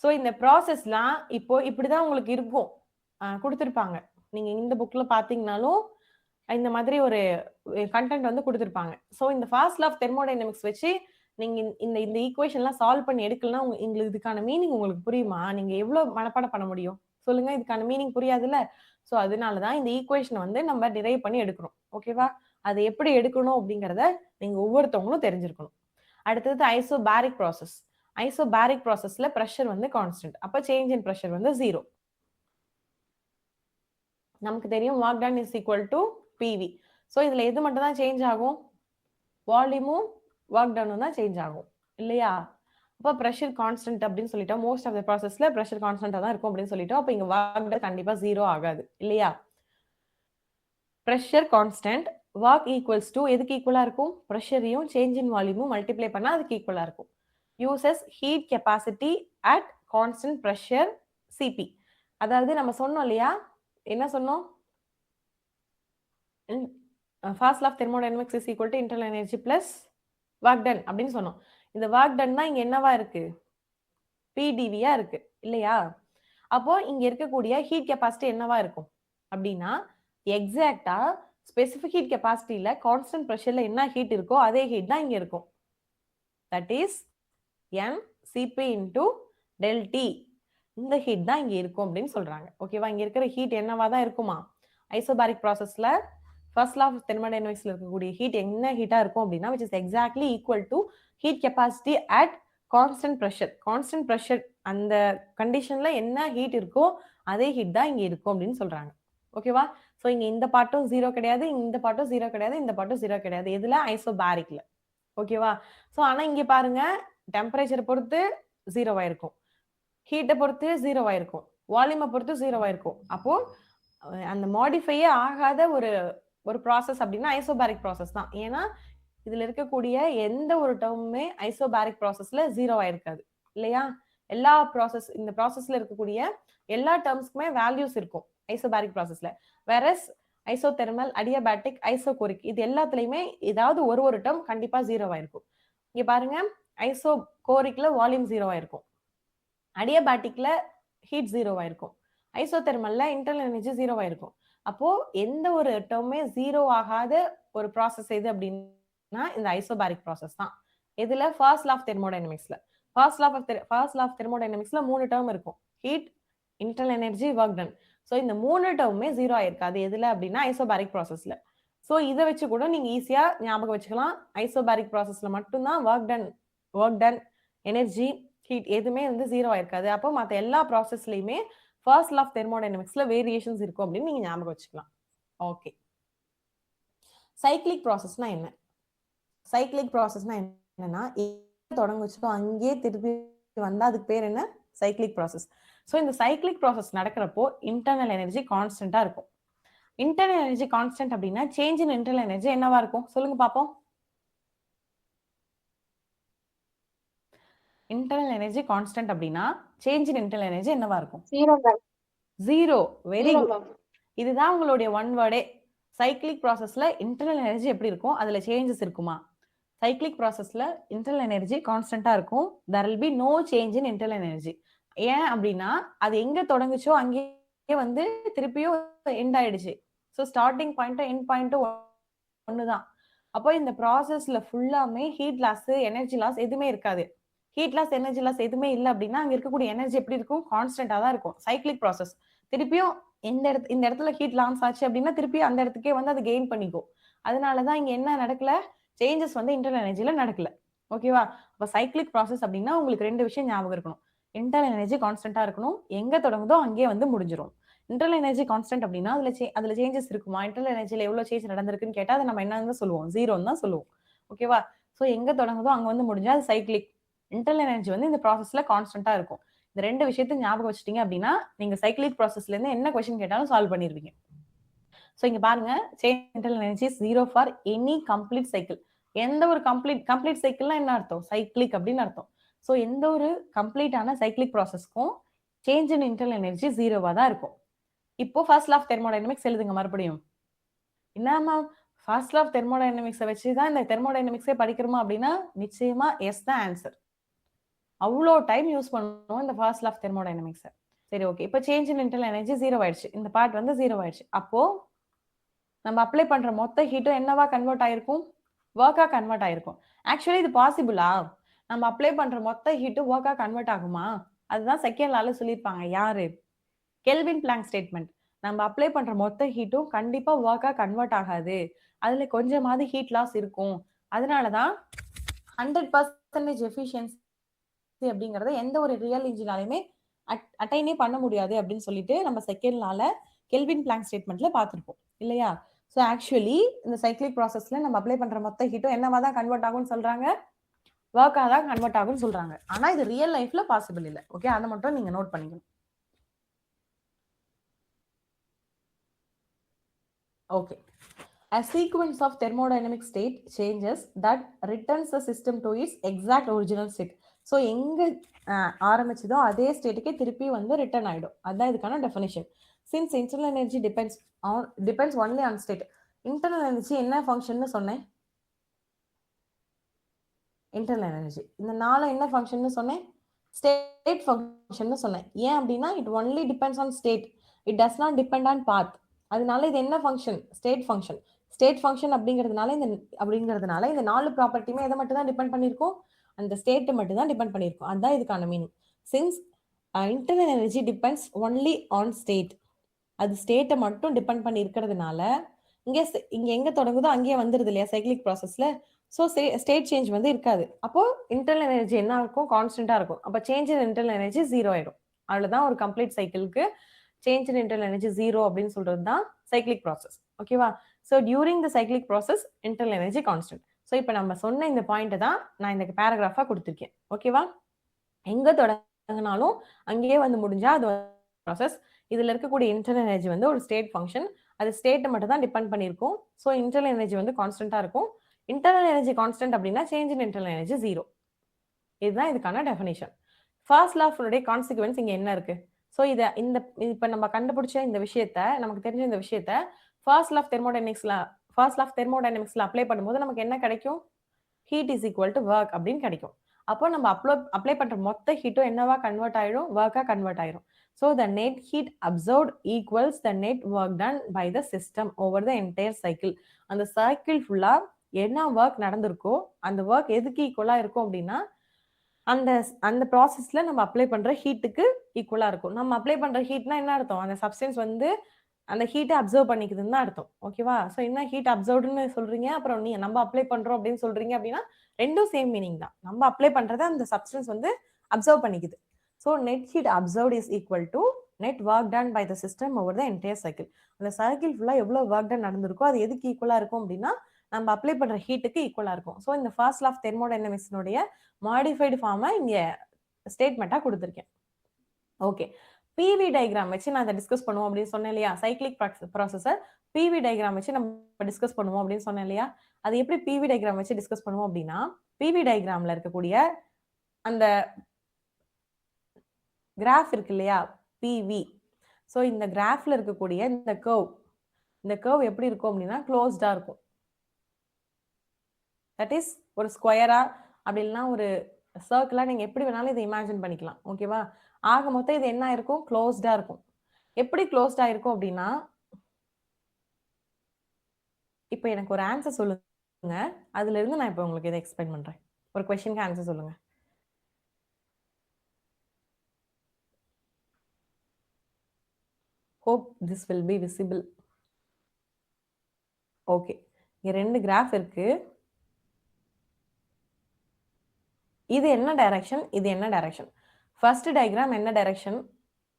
So இந்த ப்ராசஸ்லாம் இப்போ இப்படிதான் உங்களுக்கு இருக்கும், கொடுத்துருப்பாங்க. நீங்க இந்த புக்ல பாத்தீங்கன்னாலும் இந்த மாதிரி ஒரு கண்டென்ட் வந்து கொடுத்துருப்பாங்க. ஸோ இந்த ஃபர்ஸ்ட் லா ஆஃப் தெர்மோடைனமிக்ஸ் வச்சு நீங்க இந்த இந்த ஈக்குவேஷன்லாம் சால்வ் பண்ணி எடுக்கலாம். உங்களுக்கு இதுக்கான மீனிங் உங்களுக்கு புரியுமா? நீங்க எவ்வளவு மனப்பாடம் பண்ண முடியும் சொல்லுங்க? இதுக்கான மீனிங் புரியாதுல்ல? ஸோ அதனாலதான் இந்த ஈக்குவேஷனை வந்து நம்ம டிரைவ் பண்ணி எடுக்கணும். ஓகேவா? அதை எப்படி எடுக்கணும் அப்படிங்கிறத நீங்க ஒவ்வொருத்தவங்களும் தெரிஞ்சிருக்கணும். அடுத்தது ஐசோபாரிக் ப்ராசஸ். ஐசோபாரிக் ப்ராசஸ்ல பிரஷர் வந்து கான்ஸ்டன்ட். அப்ப சேஞ்ச் இன் பிரஷர் வந்து 0. நமக்கு தெரியும் work done is equal to PV. So இதுல எது மட்டும் தான் சேஞ்ச் ஆகும்? வால்யூமும் ஒர்க் டனும் தான் சேஞ்ச் ஆகும் இல்லையா? அப்போ பிரஷர் கான்ஸ்டன்ட் அப்படின்னு சொல்லிட்டோம். மோஸ்ட் ஆஃப் த ப்ராசஸ்ல பிரஷர் கான்ஸ்டன்டா தான் இருக்கும் அப்படின்னு சொல்லிட்டோம். அப்போ இங்க ஒர்க் டன் கண்டிப்பா 0 ஆகாது இல்லையா? Pressure constant, work equals to எதுக்கு ஈக்குவலா இருக்கும்? பிரஷரையும் சேஞ்ச் இன் வால்யூமும் மல்டிப்ளை பண்ணா அதுக்கு ஈக்குவலா இருக்கும். Uses heat capacity at constant pressure CP. அதாவது நம்ம சொன்னோம் இல்லையா, என்ன சொன்னோம்? First law of thermodynamics is equal to internal energy plus work done அப்படின்னு சொன்னோம். இந்த ஒர்க் டன் தான் இங்க என்னவா இருக்கு? PdVயா இருக்கு இல்லையா? அப்போ இங்க இருக்கக்கூடிய ஹீட் கெப்பாசிட்டி என்னவா இருக்கும் அப்படின்னா எக்ஸாக்டா ஸ்பெசிபிக் ஹீட் கெப்பாசிட்டியில கான்ஸ்டன்ட் ப்ரெஷர்ல என்ன ஹீட் இருக்கோ அதே ஹீட் தான் இங்க இருக்கும். That is mCp into del T. இந்த ஹீட் தான் இங்க இருக்கும் அப்படின்னு சொல்றாங்க. ஓகேவா? இங்க இருக்கிற ஹீட் என்னவா தான் இருக்குமா? ஐசோபாரிக் ப்ராசஸ்ல ஃபர்ஸ்ட் லா ஆஃப் தெர்மோடைனமிக்ஸ்ல இருக்கக்கூடிய ஹீட் என்ன ஹீட்டா இருக்கும் அப்படின்னா which is exactly equal to heat capacity at constant pressure. Constant pressure அந்த கண்டிஷன்ல என்ன ஹீட் இருக்கோ அதே ஹீட் தான் இங்க இருக்கும் அப்படின்னு சொல்றாங்க. ஓகேவா? சோ இங்க இந்த பார்ட்டும் 0 கிடையாது, இந்த பார்ட்டும் 0 கிடையாது, இந்த பார்ட்டும் 0 கிடையாது. எதுல? ஐசோபாரிக்ல. ஓகேவா? சோ ஆனா இங்க பாருங்க டெம்பரேச்சர் பொறுத்து 0 ஆயிருக்கும், ஹீட்டை பொறுத்து 0 ஆயிருக்கும், வால்யூமை பொறுத்து 0 ஆயிருக்கும். அப்போ அந்த மாடிஃபையே ஆகாத ஒரு ஒரு ப்ராசஸ் அப்படின்னா ஐசோபாரிக் ப்ராசஸ் தான். ஏன்னா இதுல இருக்கக்கூடிய எந்த ஒரு டேர்முமே ஐசோபாரிக் ப்ராசஸ்ல 0 ஆயிருக்காது இல்லையா? எல்லா ப்ராசஸ் இந்த ப்ராசஸ்ல இருக்கக்கூடிய எல்லா டேர்ம்ஸ்க்குமே வேல்யூஸ் இருக்கும் ஐசோபாரிக் ப்ராசஸ்ல. வேறஸ் ஐசோதெர்மல், அடியாபாட்டிக், ஐசோகோரிக் இது எல்லாத்துலயுமே ஏதாவது ஒரு டேர்ம் கண்டிப்பா 0 ஆயிருக்கும். இங்க பாருங்க ஐசோகோரிக்ல வால்யூம் 0 ஆயிருக்கும், அடியாபாட்டிக்ல ஹீட் 0 ஆயிருக்கும், ஐசோதெர்மல்ல இன்டர்னல் எனர்ஜி 0 ஆயிருக்கும். அப்போ எந்த ஒரு டேர்மே 0 ஆகாத ஒரு ப்ராசஸ் எது அப்படின்னா இந்த ஐசோபாரிக் ப்ராசஸ் தான். இதுல ஃபர்ஸ்ட் லா ஆஃப் தெர்மோடைனமிக்ஸ்ல ஃபர்ஸ்ட் லா ஆஃப் தெர்மோடைனமிக்ஸ்ல 3 டேர்ம் இருக்கும். Heat, internal energy, work done. So இந்த 3 டேர்முமே 0 ஆயிருக்காது எதுல அப்படின்னா ஐசோபாரிக் ப்ராசஸ்ல. சோ இதை வச்சு கூட நீங்க ஈஸியா ஞாபகம் வச்சுக்கலாம். ஐசோபாரிக் ப்ராசஸ்ல மட்டும்தான் ஒர்க் டன், எனர்ஜி, ஹீட் எதுவுமே வந்து 0 ஆயிருக்காது. அப்போ மற்ற எல்லா ப்ராசஸ்லயுமே ஃபர்ஸ்ட் லா ஆஃப் தெர்மோடைனமிக்ஸ்ல வேரியேஷன்ஸ் இருக்கும் அப்படின்னு நீங்க ஞாபகம் வச்சுக்கலாம். ஓகே, சைக்கிளிக் ப்ராசஸ்னா என்ன? சைக்கிளிக் ப்ராசஸ்னா என்னன்னா தொடங்குச்சோ அங்கேயே திருப்பி வந்தா அதுக்கு பேர் என்ன? Cyclic process. ஸோ இந்த சைக்கிளிக் ப்ராசஸ் நடக்கிறப்போ இன்டர்னல் எனர்ஜி கான்ஸ்டன்டா இருக்கும். இன்டர்னல் எனர்ஜி கான்ஸ்டன்ட் அப்படின்னா சேஞ்ச் இன் இன்டர்னல் எனர்ஜி என்னவா இருக்கும் சொல்லுங்க பாப்போம். இன்டர்னல் எனர்ஜி கான்ஸ்டன்ட் அப்படின்னா சேஞ்ச் இன் இன்டர்னல் எனர்ஜி என்னவா இருக்கும்? 0. Very good. இதுதான் உங்களுடைய ஒன் வேர்டே. சைக்கிளிக் ப்ராசஸ்ல இன்டர்னல் எனர்ஜி எப்படி இருக்கும், அதுல சேஞ்சஸ் இருக்குமா? சைக்கிளிக் ப்ராசஸ்ல இன்டர்னல் எனர்ஜி கான்ஸ்டன்டா இருக்கும். there will be no change in internal energy. ஏன் அப்படின்னா அது எங்க தொடங்குச்சோ அங்கேயே வந்து திருப்பியும் எண்ட் ஆயிடுச்சு. ஸோ ஸ்டார்டிங் பாயிண்ட்டும் எண்ட் பாயிண்ட்டும் ஒண்ணுதான். அப்போ இந்த ப்ராசஸ்ல ஃபுல்லாமே ஹீட் லாஸ், எனர்ஜி லாஸ் எதுவுமே இருக்காது. ஹீட் லாஸ், எனர்ஜி லாஸ் எதுவுமே இல்லை அப்படின்னா அங்க இருக்கக்கூடிய எனர்ஜி எப்படி இருக்கும்? கான்ஸ்டன்டா தான் இருக்கும். சைக்கிளிக் ப்ராசஸ் திருப்பியும் இந்த இடத்துல ஹீட் லாஸ் ஆச்சு அப்படின்னா திருப்பி அந்த இடத்துக்கே வந்து அது கெயின் பண்ணிக்கும். அதனாலதான் இங்க என்ன நடக்கல, சேஞ்சஸ் வந்து இன்டர்னல் எனர்ஜில நடக்கல. ஓகேவா? அப்ப சைக்கிளிக் ப்ராசஸ் அப்படின்னா உங்களுக்கு 2 விஷயம் ஞாபகம் இருக்கணும். இன்டர்னல் எனர்ஜி கான்ஸ்டன்டா இருக்கணும், எங்க தொடங்குதோ அங்கேயே வந்து முடிஞ்சிடும். இன்டர்னல் எனர்ஜி கான்ஸ்டன்ட் அப்படின்னா அதுல சேஞ்சஸ் இருக்குமா? இன்டர்னல் எனர்ஜில எவ்வளவு சேஞ்ச் நடந்திருக்குன்னு கேட்டா அதை நம்ம என்னன்னு சொல்லுவோம்? 0ன்னு தான் சொல்லுவோம். ஓகேவா? சோ எங்க தொடங்குதோ அங்க வந்து முடிஞ்சா அது சைக்கிளிக். இன்டர்னல் எனர்ஜி வந்து இந்த ப்ராசஸ்ல கான்ஸ்டன்டா இருக்கும். இந்த 2 விஷயத்தை ஞாபகம் வச்சுட்டீங்க அப்படின்னா நீங்க சைக்கிளிக் ப்ராசஸ்ல இருந்து என்ன கொஸ்டின் கேட்டாலும் சால்வ் பண்ணிருவீங்க. சோ இங்க பாருங்க, change internal energy is 0 for any complete cycle. எந்த ஒரு கம்ப்ளீட் சைக்கிள்னா என்ன அர்த்தம்? சைக்கிளிக் அப்படின்னு அர்த்தம். சோ எந்த ஒரு கம்ப்ளீட்டான சைக்கிளிக் ப்ராசஸ்க்கும் சேஞ்ச் இன் இன்டர்னல் எனர்ஜி 0வா தான் இருக்கும். இப்போ ஃபர்ஸ்ட் லா ஆஃப் தெர்மோடைனமிக்ஸ் எழுதுங்க மறுபடியும். என்னமா ஃபர்ஸ்ட் லா ஆஃப் தெர்மோடைனமிக்ஸை வச்சு தான் இந்த தெர்மோடைனமிக்ஸே படிக்கிறோமா அப்படின்னா நிச்சயமா எஸ் தான் ஆன்சர். அவ்வளோ டைம் யூஸ் பண்ணுவோம் இந்த ஃபர்ஸ்ட் லா ஆஃப் தெர்மோடைனமிக்ஸை. சரி, ஓகே. இப்போ சேஞ்ச் இன் இன்டர்னல் எனர்ஜி 0 ஆயிடுச்சு, இந்த பார்ட் வந்து 0 ஆயிடுச்சு. அப்போ நம்ம அப்ளை பண்ற மொத்த ஹீட்டும் என்னவா கன்வெர்ட் ஆயிருக்கும்? ஒர்க்கா கன்வெர்ட் ஆயிருக்கும். ஆக்சுவலி இது பாசிபிளா? நம்ம அப்ளை பண்ற மொத்த ஹீட்டும் ஒர்க்கா கன்வெர்ட் ஆகுமா? அதுதான் செகண்ட் லால சொல்லியிருப்பாங்க. யாரு? Kelvin Planck statement. நம்ம அப்ளை பண்ற மொத்த ஹீட்டும் கண்டிப்பா ஒர்க்கா கன்வெர்ட் ஆகாது, அதுல கொஞ்சமாவது ஹீட் லாஸ் இருக்கும். அதனாலதான் 100% எஃபிஷியன்சி அப்படிங்கறத எந்த ஒரு ரியல் இன்ஜினாலுமே அட்டைனே பண்ண முடியாது அப்படின்னு சொல்லிட்டு நம்ம செகண்ட் லால கெல்வின் பிளாங்க் ஸ்டேட்மெண்ட்ல பார்த்திருப்போம் இல்லையா? ஸோ ஆக்சுவலி இந்த சைக்கிளிக் ப்ராசஸ்ல நம்ம அப்ளை பண்ற மொத்த ஹீட்டும் என்னவா தான் கன்வெர்ட் ஆகும்னு சொல்றாங்க? ஒர்க்கா தான் கன்வெர்ட் ஆகும்னு சொல்றாங்க. ஆனா இது ரியல் லைஃப்ல பாசிபிள் இல்லை. ஓகே, அதை மட்டும் நீங்க நோட் பண்ணிக்கணும். Okay, a sequence of thermodynamic state changes that returns the system to its exact original state. So எங்க ஆரம்பிச்சதோ அதே ஸ்டேட்டுக்கே திருப்பி வந்து ரிட்டர்ன் ஆயிடும். அதுதான் இதுக்கான definition. Since internal energy depends only on state. Internal energy என்ன ஃபங்க்ஷன் சொன்னேன்? Internal energy. இந்த 4 என்ன ஃபங்க்ஷன் சொன்னேன்? ஸ்டேட் ஃபங்க்ஷன் சொன்னேன். ஏன் அப்படின்னா it only depends on state, it does not depend on path. அதனால இது என்ன function? State function. State function அப்படிங்கிறதுனால இந்த 4 ப்ராப்பர்ட்டியுமே எதை மட்டும் தான் டிபெண்ட் பண்ணியிருக்கும்? அந்த ஸ்டேட்டை மட்டும் தான் டிபெண்ட் பண்ணியிருக்கும். அதுதான் இதுக்கான meaning. Since internal energy depends only on state, அது ஸ்டேட்டை மட்டும் டிபெண்ட் பண்ணி இருக்கிறதுனால இங்க எங்க தொடங்குதோ அங்கேயே வந்துருது இல்லையா சைக்கிளிக் ப்ராசஸ்ல. ஸோ ஸ்டேட் சேஞ்ச் வந்து இருக்காது. அப்போ இன்டர்னல் எனர்ஜி என்ன இருக்கும்? கான்ஸ்டன்டா இருக்கும். அப்போ சேஞ்ச் இன் இன்டர்னல் எனர்ஜி 0 ஆயிடும். அவ்வளவுதான் ஒரு கம்ப்ளீட் சைக்கிளுக்கு சேஞ்ச் இன் இன்டர்னல் எனர்ஜி 0 அப்படின்னு சொல்றது தான் சைக்கிளிக் ப்ராசஸ். ஓகேவா? So during the cyclic process internal energy constant. So இப்போ நம்ம சொன்ன இந்த பாயிண்ட் தான் நான் இந்த பேராகிராஃபா கொடுத்துருக்கேன். ஓகேவா? எங்க தொடங்கினாலும் அங்கேயே வந்து முடிஞ்சா அது ப்ராசஸ். இதுல இருக்கக்கூடிய இன்டர்னல் எனர்ஜி வந்து ஒரு ஸ்டேட் ஃபங்க்ஷன், அது ஸ்டேட்டை மட்டும் தான் டிபெண்ட் பண்ணியிருக்கும். ஸோ இன்டர்னல் எனர்ஜி வந்து கான்ஸ்டன்டா இருக்கும். இன்டர்னல் எனர்ஜி கான்ஸ்டன்ட் அப்படின்னா சேஞ்ச் இன் இன்டர்னல் எனர்ஜி 0. இதுதான் இதுக்கான definition. First law of consequence இங்க என்ன இருக்கு? ஸோ இப்ப நம்ம கண்டுபிடிச்ச இந்த விஷயத்த, நமக்கு தெரிஞ்ச இந்த விஷயத்த ஃபர்ஸ்ட் லா ஆஃப் தெர்மோடைனமிக்ஸ்ல அப்ளை பண்ணும்போது நமக்கு என்ன கிடைக்கும்? Heat is equal to work அப்படின்னு கிடைக்கும். அப்போ நம்ம அப்ளை பண்ற மொத்த ஹீட்டும் என்னவா கன்வெர்ட் ஆயிடும்? ஒர்க்கா கன்வெர்ட் ஆயிடும். So the net heat absorbed equals the net work done by the system over the entire cycle. அந்த சைக்கிள் ஃபுல்லா என்ன ஒர்க் நடந்திருக்கோ அந்த ஒர்க் எதுக்கு ஈக்குவலா இருக்கும் அப்படின்னா அந்த ப்ராசஸ்ல நம்ம அப்ளை பண்ற ஹீட்டுக்கு ஈக்குவலா இருக்கும். நம்ம அப்ளை பண்ற ஹீட்னா என்ன அர்த்தம்? அந்த சப்ஸ்டன்ஸ் வந்து அந்த ஹீட்டை அப்சர்வ் பண்ணிக்குதுன்னு தான் அர்த்தம். ஓகேவா? ஸோ என்ன ஹீட் அப்சர்வ்டுன்னு சொல்றீங்க, அப்புறம் நம்ம அப்ளை பண்றோம் அப்படின்னு சொல்றீங்க அப்படின்னா ரெண்டும் சேம் மீனிங் தான். நம்ம அப்ளை பண்றதை அந்த சப்ஸ்டன்ஸ் வந்து அப்சர்வ் பண்ணிக்குது. So net heat absorbed is equal to net work done by the system over the entire cycle. அந்த சைக்கிள் ஃபுல்லா எவ்வளவு ஒர்க் டன் நடந்திருக்கோ அது எதுக்கு ஈக்குவலா இருக்கும் அப்படின்னா நம்ம அப்ளை பண்ற ஹீட்டுக்கு ஈக்குவலா இருக்கும். ஸோ இந்த ஃபர்ஸ்ட் லா ஆஃப் தெர்மோடைனமிக்ஸ்னுடைய மாடிஃபைடு ஃபார்மை இங்க ஸ்டேட்மெண்டா கொடுத்துருக்கேன். ஓகே, பிவி டயக்ராம் வச்சு நான் அதை டிஸ்கஸ் பண்ணுவோம் அப்படின்னு சொன்னேன் இல்லையா? சைக்கிளிக் ப்ராசஸர் பிவி டயக்ராம் வச்சு நம்ம டிஸ்கஸ் பண்ணுவோம் அப்படின்னு சொன்னேன் இல்லையா? அது எப்படி பிவி டயக்ராம் வச்சு டிஸ்கஸ் பண்ணுவோம் அப்படின்னா, பிவி டயக்ராம்ல இருக்கக்கூடிய அந்த கிராஃப் இருக்கு இல்லையா? பிவி. ஸோ இந்த கிராஃப்ல இருக்கக்கூடிய இந்த கர்வ் எப்படி இருக்கும் அப்படின்னா க்ளோஸ்டா இருக்கும். தட் இஸ் ஒரு ஸ்கொயரா அப்படி இல்லைன்னா ஒரு சர்க்கிளா நீங்க எப்படி வேணாலும் இதை இமேஜின் பண்ணிக்கலாம். ஓகேவா? ஆக மொத்தம் இது என்ன இருக்கும்? க்ளோஸ்டா இருக்கும். எப்படி க்ளோஸ்டா இருக்கும் அப்படின்னா, இப்போ எனக்கு ஒரு ஆன்சர் சொல்லுங்க, அதுல இருந்து நான் இப்போ உங்களுக்கு இதை எக்ஸ்பிளைன் பண்றேன். ஒரு क्वेश्चनக்கு ஆன்சர் சொல்லுங்க. hope this will be visible. Okay, இங்க ரெண்டு கிராஃப் இருக்கு. இது என்ன டைரக்ஷன், இது என்ன டைரக்ஷன்? ஃபர்ஸ்ட் டயக்ராம் என்ன டைரக்ஷன்,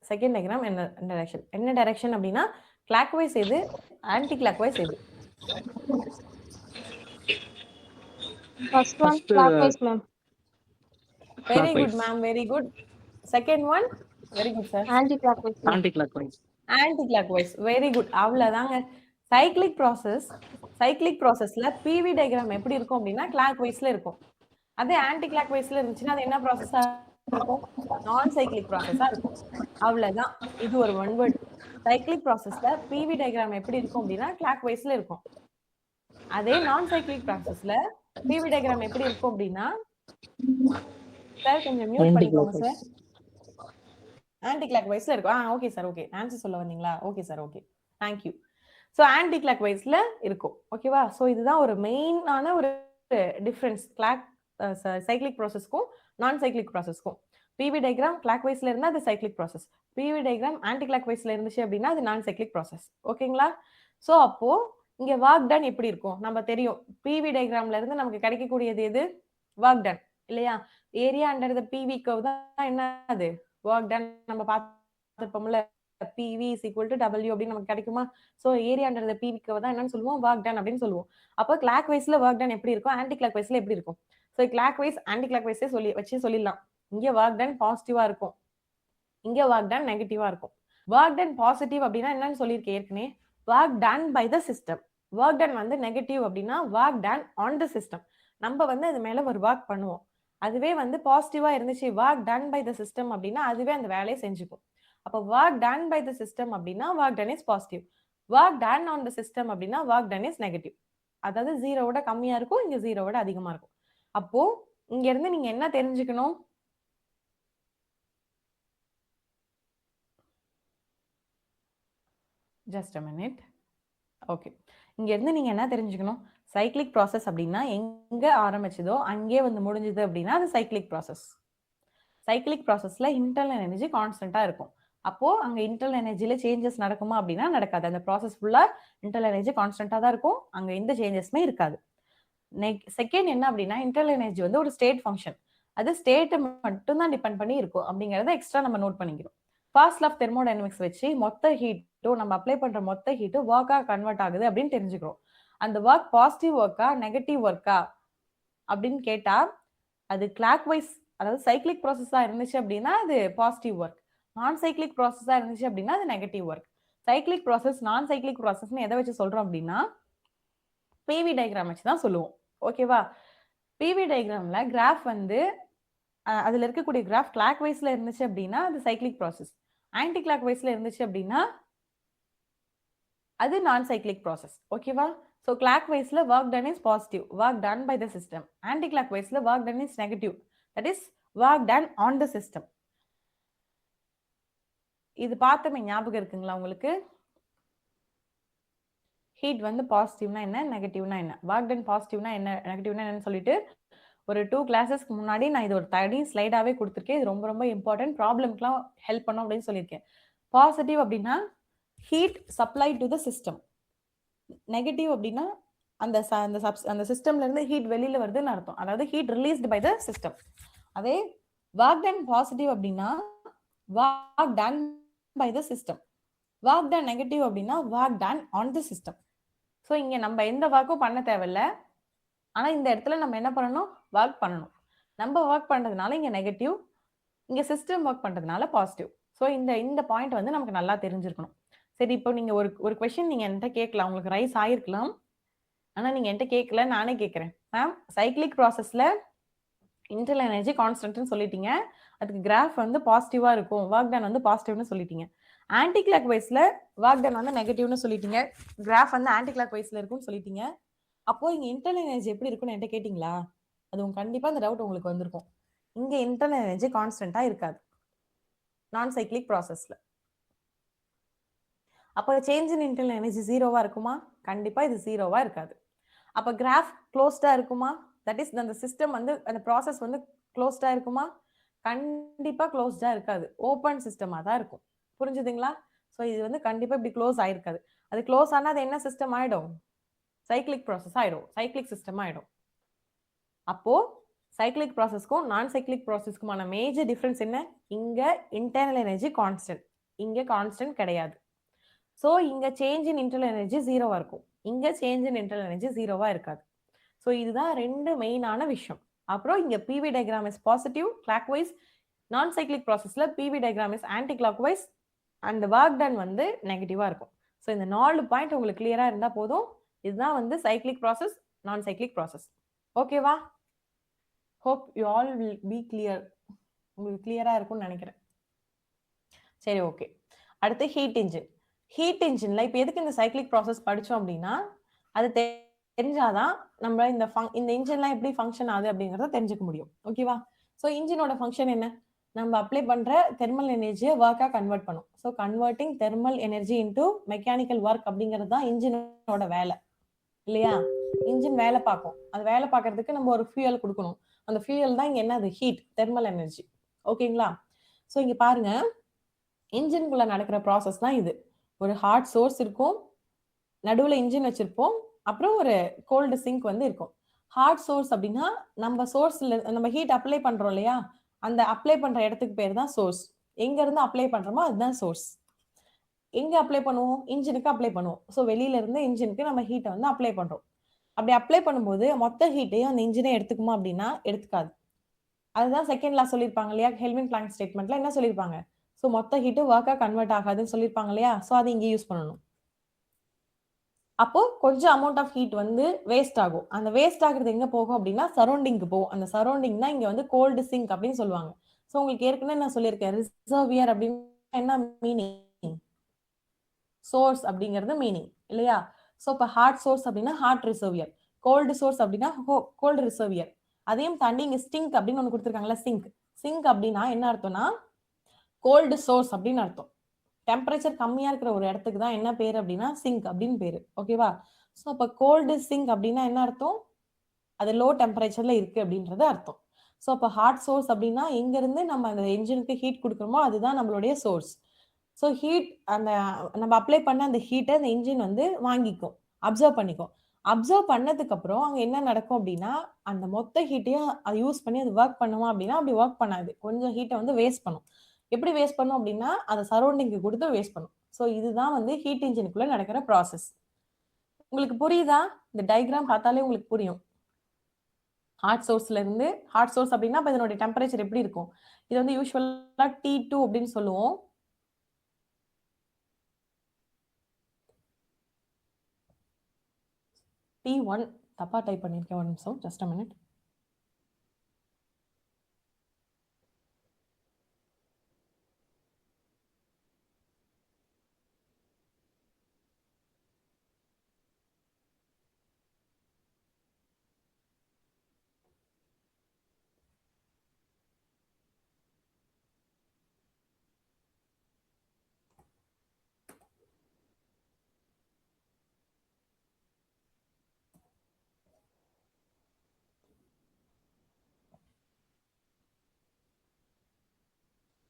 செகண்ட் டயக்ராம் என்ன டைரக்ஷன்? என்ன டைரக்ஷன் அப்படின்னா கிளாக் வைஸ் எது, ஆன்டி கிளாக் வைஸ் எது? First one clockwise ma'am. Very good ma'am, very good. Second one very good sir. Anti clockwise ma'am. Anti clockwise. Anti clockwise. Very good. அவ்வளவுதாங்க. சைக்கிளிக் ப்ராசஸ்ல பிவி டயக்ராம் எப்படி இருக்கும் அப்படின்னா கிளாக் வைஸ்ல இருக்கும். அதே ஆன்டி கிளாக் வைஸ்ல இருந்துச்சுன்னா அது என்ன ப்ராசஸா இருக்கும்? நான் சைக்கிளிக் ப்ராசஸா இருக்கும். அவ்வளவுதான். இது ஒரு ஒன் வேர்ட். சைக்கிளிக் ப்ராசஸ்ல பிவி டயக்ராம் எப்படி இருக்கும் அப்படின்னா கிளாக் வைஸ்ல இருக்கும். அதே நான் சைக்கிளிக் ப்ராசஸ்ல பிவி டயக்ராம் எப்படி இருக்கும் அப்படின்னா, சார் கொஞ்சம் மியூட் பண்ணிக்கோங்க சார். ஆன்டி கிளாக் வைஸ்ல இருக்கும். Okay sir, okay. ஆன்சர் சொல்ல வந்தீங்களா? Okay sir, okay. Thank you. So anti கிளாக் வைஸ்ல இருக்கும். ஓகேவா? ஸோ இதுதான் ஒரு மெயினான ஒரு டிஃபரன்ஸ் சைக்கிளிக் ப்ராசஸ்க்கும் நான் சைக்கிளிக் ப்ராசஸ்க்கும். பிவி டயக்ராம் கிளாக் வைஸ்ல இருந்தா அது cyclic process, PV diagram anti கிளாக் வைஸ்ல இருந்துச்சு அப்படின்னா அது நான் சைக்கிளிக் ப்ராசஸ். ஓகேங்களா? ஸோ அப்போ இங்க ஒர்க் டன் எப்படி இருக்கும்? நம்ம தெரியும் பிவி டயக்ராம்ல இருந்து நமக்கு கிடைக்கக்கூடியது எது? ஒர்க் டன் இல்லையா? Area under the PV curve தான் என்ன அது? Work done. நம்ம பார்த்திருப்போம்ல, PV is equal to W அப்படின்னு நமக்கு கிடைக்குமா? சோ ஏரியா அண்டர் த PV கர்வ் தான் என்னன்னு சொல்லுவோம்? ஒர்க் டன் அப்படின்னு சொல்லுவோம். அப்போ கிளாக் வைஸ்ல ஒர்க் டன் எப்படி இருக்கும், ஆன்டி கிளாக் வைஸ்ல எப்படி இருக்கும்? சோ கிளாக் வைஸ் ஆன்டி கிளாக் வைஸே சொல்லிடலாம். இங்க ஒர்க் டன் பாசிட்டிவா இருக்கும், இங்க ஒர்க் டன் நெகட்டிவா இருக்கும். ஒர்க் டன் பாசிட்டிவ் அப்படின்னா என்னன்னு சொல்லியிருக்கேன் ஏற்கனவே, work done by the system. Work done வந்து நெகட்டிவ் அப்படின்னா work done on the system. நம்ம வந்து அது மேல ஒரு ஒர்க் பண்ணுவோம். அதுவே வந்து பாசிட்டிவா இருந்துச்சு, work done by the system அப்படின்னா அதுவே அந்த வேலையை செஞ்சுக்கும். அப்போ work done by the system அப்படின்னா work done is positive, work done on the system அப்படின்னா ஒர்க் டன் இஸ் நெகட்டிவ். அதாவது ஜீரோவோட கம்மியா இருக்கும், இங்க ஜீரோவோட அதிகமா இருக்கும். அப்போ இங்க இருந்து நீங்க என்ன தெரிஞ்சுக்கணும்? Just a minute. ஓகே, இங்க இருந்து நீங்க என்ன தெரிஞ்சுக்கணும்? சைக்கிளிக் ப்ராசஸ் அப்படின்னா எங்க ஆரம்பிச்சதோ அங்கே வந்து முடிஞ்சது அப்படின்னா அது சைக்கிளிக் ப்ராசஸ். சைக்கிளிக் ப்ராசஸ்ல இன்டர்னல் எனர்ஜி கான்ஸ்டன்டா இருக்கும். அப்போ அங்க இன்டர்னல் எனர்ஜில சேஞ்சஸ் நடக்குமா அப்படின்னா நடக்காது. அந்த ப்ராசஸ் ஃபுல்லா இன்டர்னல் எனர்ஜி கான்ஸ்டன்டா தான் இருக்கும். அங்க எந்த சேஞ்சஸுமே இருக்காது. செகண்ட் என்ன அப்படின்னா இன்டர்னல் எனர்ஜி வந்து ஒரு ஸ்டேட் ஃபங்க்ஷன். அது ஸ்டேட்டை மட்டும் தான் டிபெண்ட் பண்ணி இருக்கும் அப்படிங்கறத எக்ஸ்ட்ரா நம்ம நோட் பண்ணிக்கிறோம். ஃபர்ஸ்ட் ஆஃப் தெர்மோடைனமிக்ஸ் வச்சு மொத்த ஹீட்டும் நம்ம அப்ளை பண்ற மொத்த ஹீட்டும் ஒர்க்கா கன்வெர்ட் ஆகுது அப்படின்னு தெரிஞ்சுக்கிறோம். அந்த ஒர்க் பாசிட்டிவ் ஒர்க்கா நெகட்டிவ் ஒர்க்கா அப்படின்னு கேட்டா அது கிளாக் வைஸ், அதாவது சைக்கிளிக் ப்ராசஸா இருந்துச்சு அப்படின்னா அது பாசிட்டிவ் ஒர்க். நான் சைக்கிளிக் ப்ராசஸா இருந்துச்சு அப்படின்னா அது நெகட்டிவ் ஒர்க். சைக்கிளிக் ப்ராசஸ் நான் சைக்கிளிக் ப்ராசஸ்னு எதை வச்சு சொல்றோம் அப்படின்னா பிவி டயக்ராம் வச்சு தான் சொல்லுவோம். ஓகேவா? பிவி டயக்ராம்ல கிராஃப் வந்து அதுல இருக்கக்கூடிய கிராஃப் கிளாக் வைஸ்ல இருந்துச்சு அப்படின்னா அது சைக்கிளிக் ப்ராசஸ். ஆன்டி கிளாக் வைஸ்ல இருந்துச்சு அப்படின்னா அது நான் சைக்கிளிக் ப்ராசஸ். ஓகேவா? ஸோ கிளாக் வைஸ்ல work done is positive, work done by the system. Anti கிளாக் வைஸ்ல work done is negative, that is work done on the system. இது பார்த்தமே ஞாபகம் இருக்குங்களா உங்களுக்கு? ஹீட் வந்து பாசிட்டிவ்னா என்ன, நெகட்டிவ்னா என்ன, ஒர்க் டன் பாசிட்டிவ்னா என்ன, நெகட்டிவ்னா என்னன்னு சொல்லிட்டு ஒரு 2 கிளாஸஸ்க்கு முன்னாடி நான் இது ஒரு தனி ஸ்லைடாவே கொடுத்துருக்கேன். இது ரொம்ப ரொம்ப இம்பார்ட்டன்ட், ப்ராப்ளம்க்குலாம் ஹெல்ப் பண்ணும் அப்படின்னு சொல்லியிருக்கேன். பாசிட்டிவ் அப்படின்னா heat supply to the system. Negative அப்படின்னா அந்த சிஸ்டம்ல இருந்து ஹீட் வெளியில வருதுன்னு அர்த்தம். அதாவது heat released by the system. அதே ஒர்க் டன் பாசிட்டிவ் அப்படின்னா work done by the system. Work done negative அப்படின்னா work done on the system. So இங்க நம்ம எந்த ஒர்க்கும் பண்ண தேவையில்ல. ஆனா இந்த இடத்துல நம்ம என்ன பண்ணணும்? ஒர்க் பண்ணணும். நம்ம ஒர்க் பண்றதுனால இங்க நெகட்டிவ், இங்க சிஸ்டம் ஒர்க் பண்றதுனால பாசிட்டிவ். ஸோ இந்த பாயிண்ட் வந்து நமக்கு நல்லா தெரிஞ்சிருக்கணும். சரி, இப்போ நீங்க ஒரு கொஸ்டின் நீங்க என்கிட்ட கேட்கலாம், உங்களுக்கு ரைஸ் ஆயிருக்கலாம். ஆனா நீங்க என்கிட்ட கேட்கல, நானே கேட்கிறேன். மேம், சைக்கிளிக் ப்ராசஸ்ல இன்டர்னல் எனர்ஜி கான்ஸ்டன்ட்னு சொல்லிட்டீங்க, அதுக்கு கிராஃப் வந்து பாசிட்டிவா இருக்கும், ஒர்க் டன் வந்து பாசிட்டிவ்னு சொல்லிட்டீங்க. ஆன்டி கிளாக் வைஸ்ல ஒர்க் டன் வந்து நெகட்டிவ்னு சொல்லிட்டீங்க, கிராஃப் வந்து ஆன்டி கிளாக் வைஸ்ல இருக்கும்னு சொல்லிட்டீங்க. அப்போ இங்க இன்டர்னல் எனர்ஜி எப்படி இருக்கும்னு என்கிட்ட கேட்டீங்களா? அது கண்டிப்பா அந்த டவுட் உங்களுக்கு வந்திருக்கும். இங்க இன்டர்னல் எனர்ஜி கான்ஸ்டன்டா இருக்காது நான் சைக்கிளிக் ப்ராசஸ்ல. அப்போ சேஞ்ச் இன் இன்டர்னல் எனர்ஜி ஜீரோவா இருக்குமா? கண்டிப்பா இது ஜீரோவா இருக்காது. அப்ப கிராஃப் க்ளோஸ்டா இருக்குமா? தட் இஸ் அந்த சிஸ்டம் வந்து அந்த ப்ராசஸ் வந்து க்ளோஸ்டா இருக்குமா? கண்டிப்பா க்ளோஸ்டா இருக்காது. ஓப்பன் சிஸ்டமா தான் இருக்கும். புரிஞ்சுதுங்களா? ஸோ இது வந்து கண்டிப்பா இப்படி க்ளோஸ் ஆயிருக்காது. அது க்ளோஸ் ஆனா அது என்ன சிஸ்டம் ஆயிடும்? சைக்கிளிக் ப்ராசஸ் ஆயிடும், சைக்கிளிக் சிஸ்டம் ஆயிடும். அப்போ சைக்கிளிக் ப்ராசஸ்க்கும் நான் சைக்கிளிக் ப்ராசஸ்க்குமான மேஜர் டிஃபரன்ஸ் என்ன? இங்க இன்டர்னல் எனர்ஜி கான்ஸ்டன்ட், இங்க கான்ஸ்டன்ட் கிடையாது. ஸோ இங்க சேஞ்ச் இன் இன்டர்னல் எனர்ஜி ஜீரோவா இருக்கும், இங்க சேஞ்ச் இன் இன்டர்னல் எனர்ஜி ஜீரோவா இருக்காது. ஸோ இதுதான் ரெண்டு மெயினான விஷயம். அப்புறம் இங்க PV diagram is positive clockwise, நான் சைக்கிளிக் ப்ராசஸ்ல PV diagram is anti clockwise, and work done வந்து நெகட்டிவா இருக்கும். ஸோ இந்த 4 பாயிண்ட் உங்களுக்கு கிளியரா இருந்தா போதும். இதுதான் வந்து சைக்கிளிக் ப்ராசஸ், நான் சைக்கிளிக் ப்ராசஸ். ஓகேவா? Hope you all will be clear. உங்களுக்கு கிளியரா இருக்கும்னு நினைக்கிறேன். சரி, ஓகே. அடுத்து ஹீட் இன்ஜின். ஹீட் இன்ஜின்ல இப்போ எதுக்கு இந்த சைக்கிளிக் ப்ராசஸ் படிச்சோம் அப்படின்னா அது தெரிஞ்சாதான் நம்ம இந்த இன்ஜின்லாம் எப்படி ஃபங்க்ஷன் ஆகுது அப்படிங்கறத தெரிஞ்சுக்க முடியும். ஓகேவா? ஸோ இன்ஜினோட ஃபங்க்ஷன் என்ன? நம்ம அப்ளை பண்ற தெர்மல் எனர்ஜியை ஒர்க்கா கன்வெர்ட் பண்ணும். So converting thermal energy into mechanical work அப்படிங்கிறது தான் இன்ஜினோட வேலை, இல்லையா? இன்ஜின் வேலை பார்க்கும். அது வேலை பார்க்கறதுக்கு நம்ம ஒரு ஃபியூயல் கொடுக்கணும். அந்த ஃபியூயல் தான் இங்க என்னது? Heat, thermal energy. ஓகேங்களா? ஸோ இங்க பாருங்க, இன்ஜின்குள்ள நடக்கிற ப்ராசஸ் தான் இது. ஒரு ஹாட் சோர்ஸ் இருக்கும், நடுவுல இன்ஜின் வச்சிருப்போம், அப்புறம் ஒரு கோல்டு சிங்க் வந்து இருக்கும். ஹாட் சோர்ஸ் அப்படின்னா நம்ம சோர்ஸ்ல நம்ம ஹீட் அப்ளை பண்றோம் இல்லையா, அந்த அப்ளை பண்ற இடத்துக்கு பேர் தான் சோர்ஸ். எங்க இருந்து அப்ளை பண்றோமோ அதுதான் சோர்ஸ். எங்க அப்ளை பண்ணுவோம்? இன்ஜினுக்கு அப்ளை பண்ணுவோம். ஸோ வெளியில இருந்து இன்ஜினுக்கு நம்ம ஹீட்டை வந்து அப்ளை பண்றோம். அப்படி அப்ளை பண்ணும்போது மொத்த ஹீட்டையும் அந்த இன்ஜினே எடுத்துக்குமா அப்படின்னா எடுத்துக்காது. அதுதான் செகண்ட் லா சொல்லியிருப்பாங்க இல்லையா, ஹெல்வின் பிளாங்க் ஸ்டேட்மெண்ட்ல என்ன சொல்லியிருப்பாங்க? ஸோ மொத்த ஹீட்டு ஒர்க்கா கன்வெர்ட் ஆகாதுன்னு சொல்லியிருப்பாங்க இல்லையா. ஸோ அதை இங்கே யூஸ் பண்ணணும். அப்போ கொஞ்சம் அமௌண்ட் ஆஃப் ஹீட் வந்து வேஸ்ட் ஆகும். அந்த வேஸ்ட் ஆகுறது எங்க போகும் அப்படின்னா சரௌண்டிங்க்கு போகும். அந்த சரௌண்டிங் தான் இங்க வந்து கோல்டு சிங்க் அப்படின்னு சொல்லுவாங்க. ஸோ உங்களுக்கு ஏற்கனவே நான் சொல்லியிருக்கேன், ரிசர்வியர் அப்படின்னு என்ன மீனிங்? சோர்ஸ் அப்படிங்கிறது மீனிங், இல்லையா? ஸோ இப்போ ஹாட் சோர்ஸ் அப்படின்னா ஹாட் ரிசர்வியர், கோல்டு சோர்ஸ் அப்படின்னா கோல்டு ரிசர்வியர். அதையும் தாண்டி இங்க சிங்க் அப்படின்னு ஒன்று கொடுத்துருக்காங்களா, சிங்க். சிங்க் அப்படின்னா என்ன அர்த்தம்னா கோல்டு சோர்ஸ் அப்படின்னு அர்த்தம். டெம்பரேச்சர் கம்மியா இருக்கிற ஒரு இடத்துக்கு தான் என்ன பேர் அப்படின்னா சிங்க் அப்படின்னு பேரு. ஓகேவா? ஸோ அப்ப கோல்டு சிங்க் அப்படின்னா என்ன அர்த்தம்? அது லோ டெம்பரேச்சர்ல இருக்கு அப்படின்றது அர்த்தம். ஸோ அப்ப ஹாட் சோர்ஸ் அப்படின்னா எங்க இருந்து நம்ம அந்த என்ஜினுக்கு ஹீட் கொடுக்குறோமோ அதுதான் நம்மளுடைய சோர்ஸ். ஸோ ஹீட் அந்த நம்ம அப்ளை பண்ண அந்த ஹீட்டை அந்த இன்ஜின் வந்து வாங்கிக்கும், அப்சர்வ் பண்ணிக்கும். அப்சர்வ் பண்ணதுக்கு அப்புறம் அங்க என்ன நடக்கும் அப்படின்னா அந்த மொத்த ஹீட்டையும் அது யூஸ் பண்ணி அது ஒர்க் பண்ணுமா அப்படின்னா அப்படி ஒர்க் பண்ணாது. கொஞ்சம் ஹீட்டை வந்து வேஸ்ட் பண்ணும். எப்படி வேஸ்ட் பண்ணும் அப்படின்னா அதை சரௌண்டிங்க்கு கொடுத்து வேஸ்ட் பண்ணும். ஸோ இதுதான் வந்து ஹீட் இன்ஜினுக்குள்ள நடக்கிற ப்ராசஸ். உங்களுக்கு புரியுதா? இந்த டயக்ராம் பார்த்தாலே உங்களுக்கு புரியும். ஹாட் சோர்ஸ்ல இருந்து ஹாட் சோர்ஸ் அப்படின்னா அப்ப இதனுடைய டெம்பரேச்சர் எப்படி இருக்கும்? இது வந்து யூசுவலா T2 அப்படின்னு சொல்லுவோம். T1 தப்பா டைப் பண்ணிருக்கேன், ஒரு நிமிஷம், just a minute.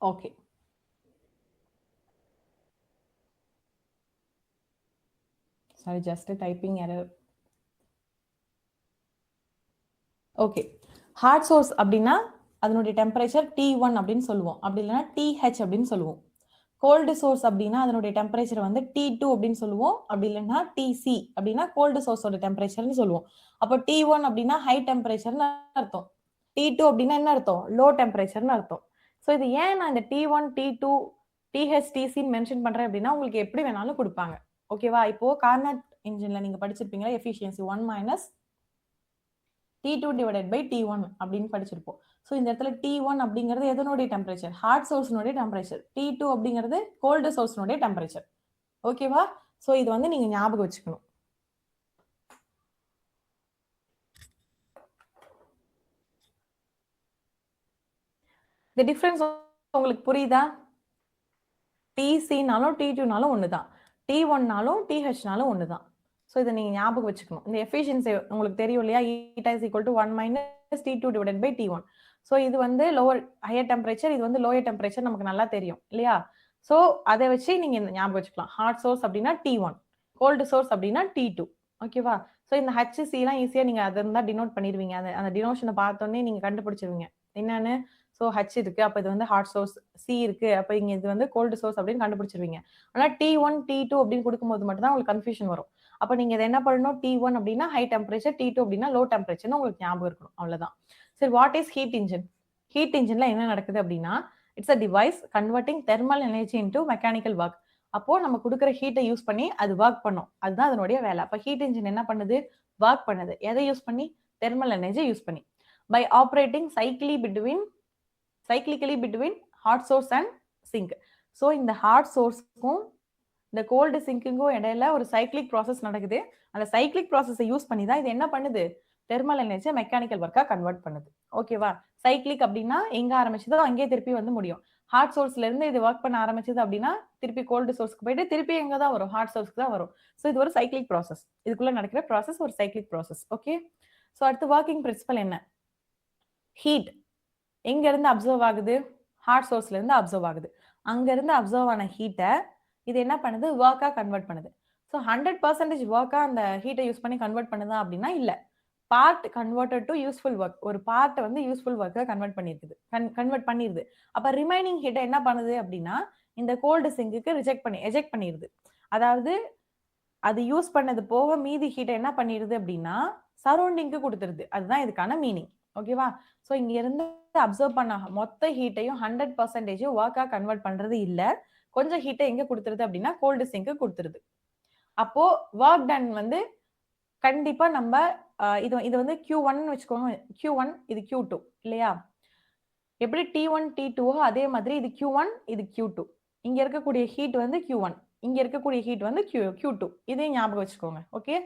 Okay. Sorry, just typing error. Okay. Hot source அப்படின்னா அதனுடைய டெம்பரேச்சர் T1 அப்படின்னு சொல்லுவோம். அப்படி இல்லைன்னா TH அப்படின்னு சொல்லுவோம். கோல்டு சோர்ஸ் அப்படின்னா அதனுடைய டெம்பரேச்சர் வந்து T2 அப்படின்னு சொல்லுவோம். அப்படி இல்லைன்னா TC அப்படின்னா கோல்டு சோர்ஸோட டெம்பரேச்சர்னு சொல்லுவோம். அப்போ T1 அப்படின்னா ஹை டெம்பரேச்சர்னு அர்த்தம். T2 அப்படின்னா என்ன அர்த்தம்? லோ டெம்பரேச்சர்னு அர்த்தம். ஸோ இது ஏன் நான் இந்த T1, T2, TH, TCன்னு மென்ஷன் பண்றேன் அப்படின்னா உங்களுக்கு எப்படி வேணாலும் கொடுப்பாங்க. ஓகேவா? இப்போ கார்னட் இன்ஜின்ல நீங்க படிச்சிருப்பீங்களா, efficiency 1 minus T2 divided by T1 அப்படின்னு படிச்சிருப்போம். ஸோ இந்த இடத்துல T1 அப்படிங்கிறது எதனுடைய டெம்பரேச்சர்? ஹாட் சோர்ஸ்னுடைய டெம்பரேச்சர். T2 அப்படிங்கிறது கோல்டு சோர்ஸ்னுடைய டெம்பரேச்சர். ஓகேவா? ஸோ இது வந்து நீங்க ஞாபகம் வச்சுக்கணும். இந்த டிஃபரன்ஸ் உங்களுக்கு புரியுதா? TCனாலும் T2நாலும் ஒண்ணுதான், T1நாலும் THனாலும் ஒண்ணுதான். ஸோ இதை நீங்க ஞாபகம் வச்சுக்கணும். இந்த எஃபிஷியன்சி உங்களுக்கு தெரியும் இல்லையா? eta is equal to 1 minus T2 divided by T1. So இது வந்து லோவர் ஹையர் டெம்பரேச்சர், இது வந்து லோயர் டெம்பரேச்சர் நமக்கு நல்லா தெரியும் இல்லையா? ஸோ அதை வச்சு நீங்க ஞாபகம் வச்சுக்கலாம். ஹாட் சோர்ஸ் அப்படின்னா T1, கோல்டு சோர்ஸ் அப்படின்னா T2. ஓகேவா? ஸோ இந்த HC எல்லாம் ஈஸியா நீங்க அதை இருந்தா டினோட் பண்ணிடுவீங்க. அந்த டினோஷனை பார்த்தோன்னே நீங்க கண்டுபிடிச்சிருவீங்க என்னன்னு. ஸோ H இருக்கு, அப்போ இது வந்து ஹாட் சோர்ஸ். C இருக்கு, அப்போ இங்க இது வந்து கோல்டு சோர்ஸ் அப்படின்னு கண்டுபிடிச்சிருவீங்க. ஆனா T1, T2 அப்படின்னு கொடுக்கும்போது மட்டும் தான் உங்களுக்கு கன்ஃபியூஷன் வரும். அப்போ நீங்க இதை என்ன பண்ணணும்? T1 அப்படின்னா ஹை டெம்பரேச்சர், T2 அப்படின்னா லோ டெம்பரேச்சர்னு உங்களுக்கு ஞாபகம் இருக்கணும். அவ்வளவுதான். சரி, what is heat engine? Heat இன்ஜின்ல என்ன நடக்குது அப்படின்னா it's a device converting thermal energy into mechanical work. அப்போ நம்ம கொடுக்குற ஹீட்டை யூஸ் பண்ணி அது ஒர்க் பண்ணும். அதுதான் அதனுடைய வேலை. அப்போ ஹீட் இன்ஜின் என்ன பண்ணுது? ஒர்க் பண்ணுது. எதை யூஸ் பண்ணி? தெர்மல் எனர்ஜி யூஸ் பண்ணி. By operating cyclically between hot source and sink. So இந்த ஹாட் சோர்ஸ்க்கும் இந்த கோல்டு சிங்க்குக்கும் இடையில ஒரு சைக்ளிக் ப்ராசஸ் நடக்குது. அந்த சைக்ளிக் ப்ராசஸை யூஸ் பண்ணி தான் இது என்ன பண்ணுது? தெர்மல் எனர்ஜியை மெக்கானிக்கல் ஒர்க்கா கன்வெர்ட் பண்ணுது. ஓகேவா? சைக்ளிக் அப்படின்னா எங்க ஆரம்பிச்சதோ அங்கேயே திருப்பி வந்து முடியும். ஹாட் சோர்ஸ்ல இருந்து இது ஒர்க் பண்ண ஆரம்பிச்சது அப்படின்னா திருப்பி கோல்டு சோர்ஸ்க்கு போயிட்டு திருப்பி எங்க தான் வரும்? ஹாட் சோர்ஸ்க்கு தான் வரும். ஸோ இது ஒரு சைக்ளிக் ப்ராசஸ். இதுக்குள்ள நடக்கிற ப்ராசஸ் ஒரு சைக்ளிக் ப்ராசஸ். ஓகே. ஸோ அடுத்து ஒர்க்கிங் பிரின்சிபல் என்ன? ஹீட் எங்க இருந்து அப்சர்வ் ஆகுது? ஹாட் சோர்ஸ்ல இருந்து அப்சர்வ் ஆகுது. அங்க இருந்து அப்சர்வ் ஆன ஹீட்டை இது என்ன பண்ணுது? ஒர்க்கா கன்வெர்ட் பண்ணுது. ஸோ 100% ஒர்க்கா அந்த ஹீட்டை யூஸ் பண்ணி கன்வெர்ட் பண்ணுதா அப்படின்னா இல்ல. Part converted to useful work. ஒரு பார்ட் வந்து யூஸ்ஃபுல் ஒர்க்கா கன்வெர்ட் பண்ணிருது. அப்ப ரிமைனிங் ஹீட்டை என்ன பண்ணுது அப்படின்னா இந்த கோல்டு சிங்குக்கு எஜெக்ட் பண்ணிருது. அதாவது அது யூஸ் பண்ணது போக மீதி ஹீட்டை என்ன பண்ணிருது அப்படின்னா சரௌண்டிங்க்கு கொடுத்துருது. அதுதான் இதுக்கான மீனிங். ஓகேவா? ஸோ இங்க இருந்து அப்சர்வ் பண்ண மொத்த ஹீட்டையும் 100% ஒர்க்கா கன்வெர்ட் பண்றது இல்ல. கொஞ்சம் ஹீட்டை எங்க கொடுத்துருது அப்படின்னா கோல்டு சிங்க்கு கொடுத்துருது. அப்போ ஒர்க் டன் வந்து கண்டிப்பா நம்ம இது வந்து Q1 வச்சுக்கோங்க. Q1 இது Q2 இல்லையா? எப்படி T1 T2 அதே மாதிரி இது Q1 இது Q2. இங்க இருக்கக்கூடிய ஹீட் வந்து Q1, இங்க இருக்கக்கூடிய ஹீட் வந்து Q2. இதையும் ஞாபகம் வச்சுக்கோங்க. Okay.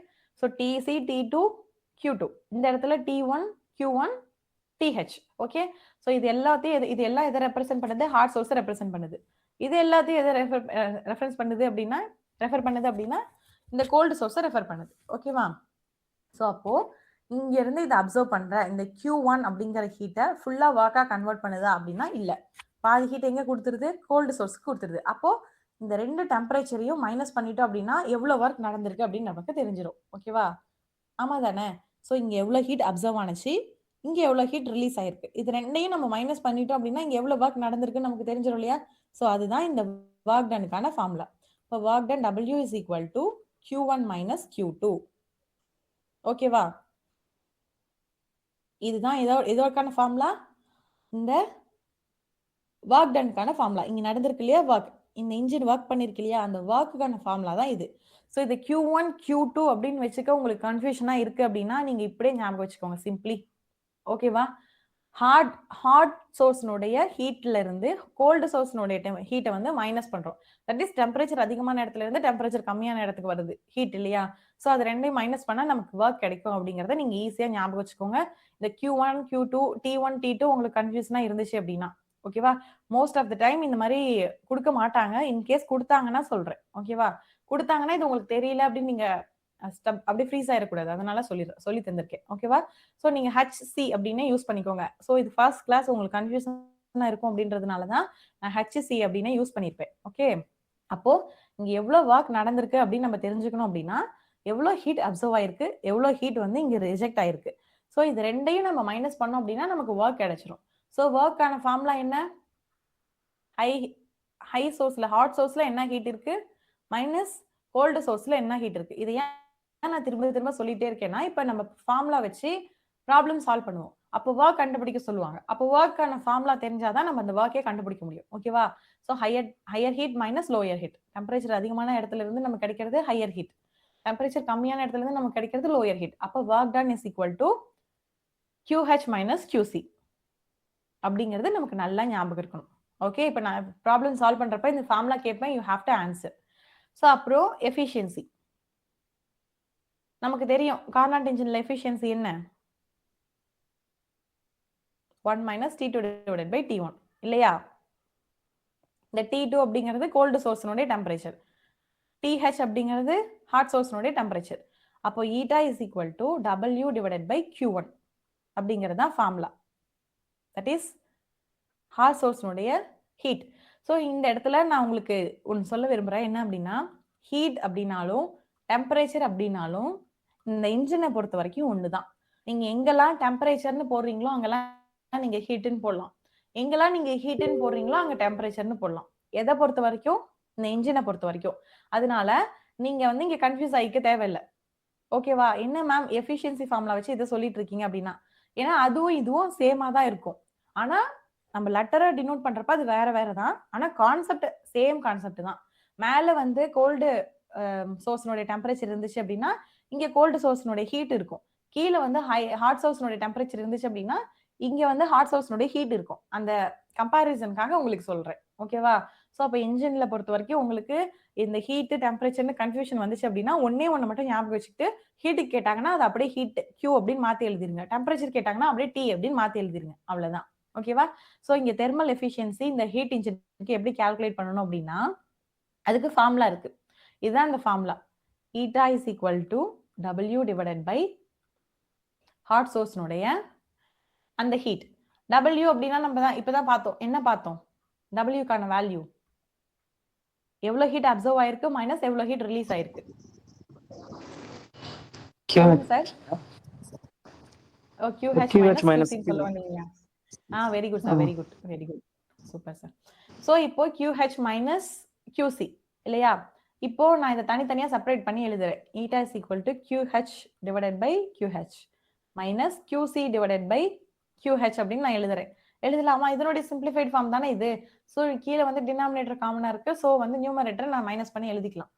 So TC T2 Q2. இந்த இடத்துல T1 Q1 TH. Okay. So இது எல்லாம் எதை ரெப்ரசென்ட் பண்ணுது? ஹாட் சோர்ஸை ரெப்ரசென்ட் பண்ணுது. இது எல்லாத்தையும் எதை ரெஃபர் பண்ணுது அப்படின்னா இந்த கோல்டு சோர்ஸை ரெஃபர் பண்ணுது. ஓகேவா? ஸோ அப்போ இங்க இருந்து இதை அப்சர்வ் பண்ற இந்த Q1 அப்படிங்கிற ஹீட்டை ஃபுல்லா ஒர்க்கா கன்வெர்ட் பண்ணுதா அப்படின்னா இல்ல. பாதி ஹீட் எங்க கொடுத்துருது? கோல்டு சோர்ஸ்க்கு கொடுத்துருது. அப்போ இந்த ரெண்டு டெம்பரேச்சரையும் மைனஸ் பண்ணிட்டோம் அப்படின்னா எவ்வளவு ஒர்க் நடந்திருக்கு அப்படின்னு நமக்கு தெரிஞ்சிடும். ஓகேவா? ஆமா தானே? ஸோ இங்க எவ்வளவு ஹீட் அப்சர்வ் ஆனிச்சு, இங்க எவ்வளவு ஹீட் ரிலீஸ் ஆயிருக்கு. இது ரெண்டையும் நம்ம மைனஸ் பண்ணிட்டோம் அப்படின்னா இங்க எவ்வளவு ஒர்க் நடந்திருக்குன்னு நமக்கு தெரிஞ்சிடும் இல்லையா? ஸோ அதுதான் இந்த ஒர்க் டனுக்கான ஃபார்முலா. இப்போ work done W is equal to Q1 minus Q2. ஓகேவா? இதுதான் இதோக்கான ஃபார்முலா. இந்த ஒர்க் டன்க்கான ஃபார்முலா இங்க நடந்திருக்கு இல்லையா? ஒர்க் இந்த இன்ஜின் ஒர்க் பண்ணிருக்கு இல்லையா? அந்த ஒர்க்குக்கான ஃபார்முலா தான் இது. ஸோ இது Q1 Q2 அப்படின்னு வச்சுக்க உங்களுக்கு கன்ஃபியூஷனா இருக்கு அப்படின்னா நீங்க இப்படியே ஞாபகம் வச்சுக்கோங்க சிம்பிளி. ஓகேவா? ஹாட் சோர்ஸ்னுடைய ஹீட்ல இருந்து கோல்டு சோர்ஸ்னுடைய ஹீட்டை வந்து மைனஸ் பண்றோம். தட் இஸ் டெம்பரேச்சர் அதிகமான இடத்துல இருந்து டெம்பரேச்சர் கம்மியான இடத்துக்கு வருது ஹீட் இல்லையா? ஸோ அது ரெண்டையும் மைனஸ் பண்ணா நமக்கு ஒர்க் கிடைக்கும் அப்படிங்கறத நீங்க ஈஸியா ஞாபகம் வச்சுக்கோங்க. இந்த Q1 Q2 T1 T2 உங்களுக்கு கன்ஃபியூஷனா இருந்துச்சு அப்படின்னா ஓகேவா? மோஸ்ட் ஆஃப் த டைம் இந்த மாதிரி கொடுக்க மாட்டாங்க. இன்கேஸ் கொடுத்தாங்கன்னா சொல்றேன். ஓகேவா? கொடுத்தாங்கன்னா இது உங்களுக்கு தெரியல அப்படின்னு நீங்க அப்படியே ஃப்ரீஸ் ஆயிடக்கூடாது. அதனால சொல்லி தந்திருக்கேன். ஓகேவா? ஸோ நீங்க HC அப்படின்னே யூஸ் பண்ணிக்கோங்க. ஸோ இது ஃபர்ஸ்ட் கிளாஸ் உங்களுக்கு கன்ஃபியூஷனா இருக்கும் அப்படின்றதுனால தான் நான் HC அப்படின்னே யூஸ் பண்ணியிருப்பேன். ஓகே? அப்போ இங்க எவ்வளவு ஒர்க் நடந்திருக்கு அப்படின்னு நம்ம தெரிஞ்சுக்கணும் அப்படின்னா எவ்வளவு ஹீட் அப்சர்வ் ஆயிருக்கு, எவ்வளவு ஹீட் வந்து இங்க ரிஜெக்ட் ஆயிருக்கு. ஸோ இது ரெண்டையும் நம்ம மைனஸ் பண்ணோம் அப்படின்னா நமக்கு ஒர்க் கிடைச்சிரும். ஸோ ஒர்க்கான ஃபார்முலா என்ன? ஹை சோர்ஸ்ல ஹாட் சோர்ஸ்ல என்ன ஹீட் இருக்கு மைனஸ் கோல்டு சோர்ஸ்ல என்ன ஹீட் இருக்கு. இது ஏன் நான் திரும்ப சொல்லிட்டே இருக்கேன்னா இப்ப நம்ம ஃபார்முலா வச்சு ப்ராப்ளம் சால்வ் பண்ணுவோம். அப்போ ஒர்க் கண்டுபிடிக்க சொல்லுவாங்க. அப்போ ஒர்க்கான ஃபார்முலா தெரிஞ்சாதான் நம்ம அந்த ஒர்க்கே கண்டுபிடிக்க முடியும். ஓகேவா? So higher heat minus lower heat. Temperature அதிகமான இடத்துல இருந்து நமக்கு கிடைக்கிறது ஹையர் ஹீட். டெம்பரேச்சர் கம்மியான இடத்துல இருந்து நமக்கு கிடைக்கிறது லோயர் ஹீட். அப்போ work done is equal to QH minus QC அப்படிங்கிறது நமக்கு நல்லா ஞாபகம் இருக்கணும். ஓகே? இப்போ நான் ப்ராப்ளம் சால்வ் பண்றப்ப இந்த ஃபார்முலா கேட்பேன். You have to answer. So அப்புறம் எஃபிஷியன்சி நமக்கு தெரியும். கார்னாட் என்ஜின்ல எஃபிஷியன்சி என்ன? 1 minus T2 divided by T1 இல்லையா? இந்த T2 அப்படிங்கிறது கோல்டு சோர்ஸ்னுடைய டெம்பரேச்சர். TH அப்படிங்கிறது ஹாட் சோர்ஸ்னுடைய டெம்பரேச்சர். அப்போ eta is equal to W divided by Q1 அப்படிங்கிறது தான் ஃபார்முலா. தட் இஸ் ஹாட் சோர்ஸ்னுடைய ஹீட். ஸோ இந்த இடத்துல நான் உங்களுக்கு ஒன்று சொல்ல விரும்புகிறேன். என்ன அப்படின்னா ஹீட் அப்படின்னாலும் டெம்பரேச்சர் அப்படின்னாலும் இந்த இன்ஜினை பொறுத்த வரைக்கும் ஒன்று தான். நீங்கள் எங்கெல்லாம் டெம்பரேச்சர்னு போடுறீங்களோ அங்கெல்லாம் நீங்கள் ஹீட்டுன்னு போடலாம். எங்கெல்லாம் நீங்கள் ஹீட்டுன்னு போடுறீங்களோ அங்கே டெம்பரேச்சர்னு போடலாம். எதை பொறுத்த வரைக்கும்? இந்த இன்ஜினை பொறுத்த வரைக்கும். அதனால நீங்கள் வந்து இங்கே கன்ஃபியூஸ் ஆகிக்க தேவையில்லை. ஓகேவா? என்ன மேம் எஃபிஷியன்சி ஃபார்முலா வச்சு இதை சொல்லிட்டு இருக்கீங்க அப்படின்னா ஏன்னா அதுவும் இதுவும் சேமா தான் இருக்கும். ஆனால் நம்ம லெட்டரை டினோட் பண்றப்ப அது வேற வேற தான். ஆனா கான்செப்ட் சேம் கான்செப்ட் தான். மேல வந்து கோல்டு சோர்ஸ்னுடைய டெம்பரேச்சர் இருந்துச்சு அப்படின்னா இங்க கோல்டு சோர்ஸ்னுடைய ஹீட் இருக்கும். கீழே வந்து ஹாட் சோர்ஸ்னுடைய டெம்பரேச்சர் இருந்துச்சு அப்படின்னா இங்க வந்து ஹாட் சோர்ஸ்னுடைய ஹீட் இருக்கும். அந்த கம்பாரிசனுக்காக உங்களுக்கு சொல்றேன். ஓகேவா? ஸோ அப்போ இன்ஜின்ல பொறுத்த வரைக்கும் உங்களுக்கு இந்த ஹீட் டெம்பரேச்சர்னு கன்ஃபியூஷன் வந்துச்சு அப்படின்னா ஒன்னே ஒன்று மட்டும் ஞாபகம் வச்சுக்கிட்டு ஹீட்டுக்கு கேட்டாங்கன்னா அது அப்படியே ஹீட் Q அப்படின்னு மாத்தி எழுதிருங்க. டெம்பரேச்சர் கேட்டாங்கன்னா அப்படியே T அப்படின்னு மாத்தி எழுதிருங்க. அவ்வளவுதான். ஓகேவா? ஸோ இங்க தெர்மல் எஃபிஷியன்சி இந்த ஹீட் இன்ஜினுக்கு எப்படி கால்குலேட் பண்ணணும் அப்படின்னா அதுக்கு ஃபார்முலா இருக்கு. இதுதான் இந்த formula. Eta is equal to W divided by hot சோர்ஸ்னுடைய அந்த ஹீட். W அப்படின்னா நம்ம தான் இப்பதான் பார்த்தோம். என்ன பார்த்தோம்? Wக்கான வேல்யூ எவ்வளவு ஹீட் அப்சர்வ் ஆயிருக்கு மைனஸ் எவ்வளவு ஹீட் ரிலீஸ் ஆயிருக்கு. சார் QH மைனஸ் QC சொல்ல வந்தீங்களா? Very good sir. Very good super sir. So இப்போ QH மைனஸ் QC இல்லையா? இப்போ நான் இதை தனித்தனியா செப்பரேட் பண்ணி எழுதுறேன். Eta is equal to QH divided by QH minus QC divided by QH அப்படின்னு நான் எழுதலாமா? இதனுடைய சிம்பிளிஃபைட் ஃபார்ம் தானே இது. ஸோ கீழே வந்து டினாமினேட்டர் காமனா இருக்கு. ஸோ வந்து நியூமரேட்டர் நான் மைனஸ் பண்ணி எழுதிக்கலாம்.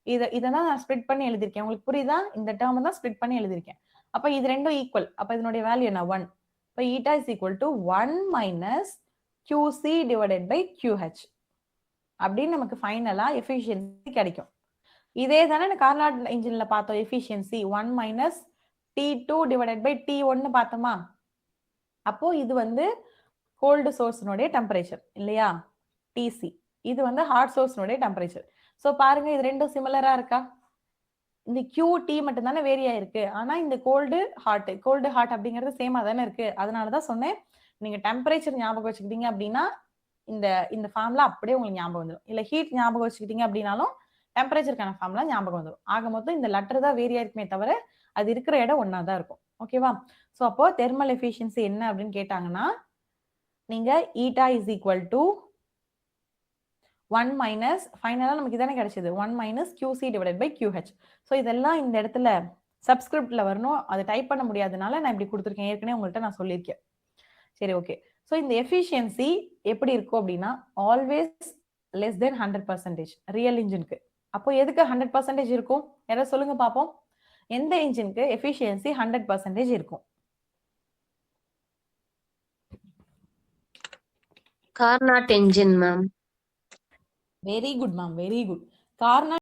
இதை தான் நான் ஸ்ப்ளிட் பண்ணி எழுதிருக்கேன். உங்களுக்கு புரியுதா? இந்த டேர்ம் தான் ஸ்ப்ளிட் பண்ணி எழுதிருக்கேன். அப்ப இது ரெண்டும் ஈக்குவல். அப்ப இதனுடைய வேல்யூ என்ன? 1. இப்போ eta is equal to 1 minus QC divided by QH அப்படின்னு நமக்கு ஃபைனலா எஃபிஷியன்சி கிடைக்கும். இதே தானே கார்னாட் இன்ஜின்ல பார்த்தோம். Efficiency 1 minus T2 divided by T1 பார்த்தோமா? அப்போ இது வந்து கோல்டு சோர்ஸ்னுடைய டெம்பரேச்சர் இல்லையா? TC. இது வந்து ஹாட் சோர்ஸ்னுடைய டெம்பரேச்சர். ஸோ பாருங்க இது ரெண்டும் சிமிலரா இருக்கா? இந்த QT மட்டும் தானே வேரி ஆயிருக்கு. ஆனா இந்த கோல்டு ஹாட் அப்படிங்கிறது சேமா தானே இருக்கு. அதனால தான் சொன்னேன் நீங்க டெம்பரேச்சர் ஞாபகம் வச்சுக்கிட்டீங்க அப்படின்னா இந்த இந்த ஃபார்முலா அப்படியே உங்களுக்கு ஞாபகம் வந்துடும். இல்ல ஹீட் ஞாபகம் வச்சுக்கிட்டீங்க அப்படின்னாலும் டெம்பரேச்சருக்கான ஃபார்முலா ஞாபகம் வந்துடும். ஆக மொத்தம் இந்த லெட்டர் தான் வேரி ஆயிருக்குமே தவிர அது இருக்கிற இடம் ஒன்னா தான் இருக்கும். ஓகேவா? ஸோ அப்போ தெர்மல் எஃபிஷியன்சி என்ன அப்படின்னு கேட்டாங்கன்னா நீங்க eta is equal to 1 minus ஃபைனலா நமக்கு இதானே கிடைச்சது 1 minus QC divided by QH. So இதெல்லாம் இந்த இடத்துல சப்ஸ்கிரிப்ட்ல வரணும். அதை டைப் பண்ண முடியாதனால நான் இப்படி கொடுத்துருக்கேன். ஏற்கனவே உங்கள்கிட்ட நான் சொல்லியிருக்கேன். சரி ஓகே. ஸோ இந்த எஃபிஷியன்சி எப்படி இருக்கும் அப்படின்னா ஆல்வேஸ் லெஸ் தென் 100% ரியல் இன்ஜினுக்கு. அப்போ எதுக்கு 100% இருக்கும்? யாராவது சொல்லுங்க பார்ப்போம். எந்த இன்ஜினுக்கு எஃபிஷியன்சி 100% இருக்கும்? Carnot engine, ma'am. Very good ma'am, very good. Carnot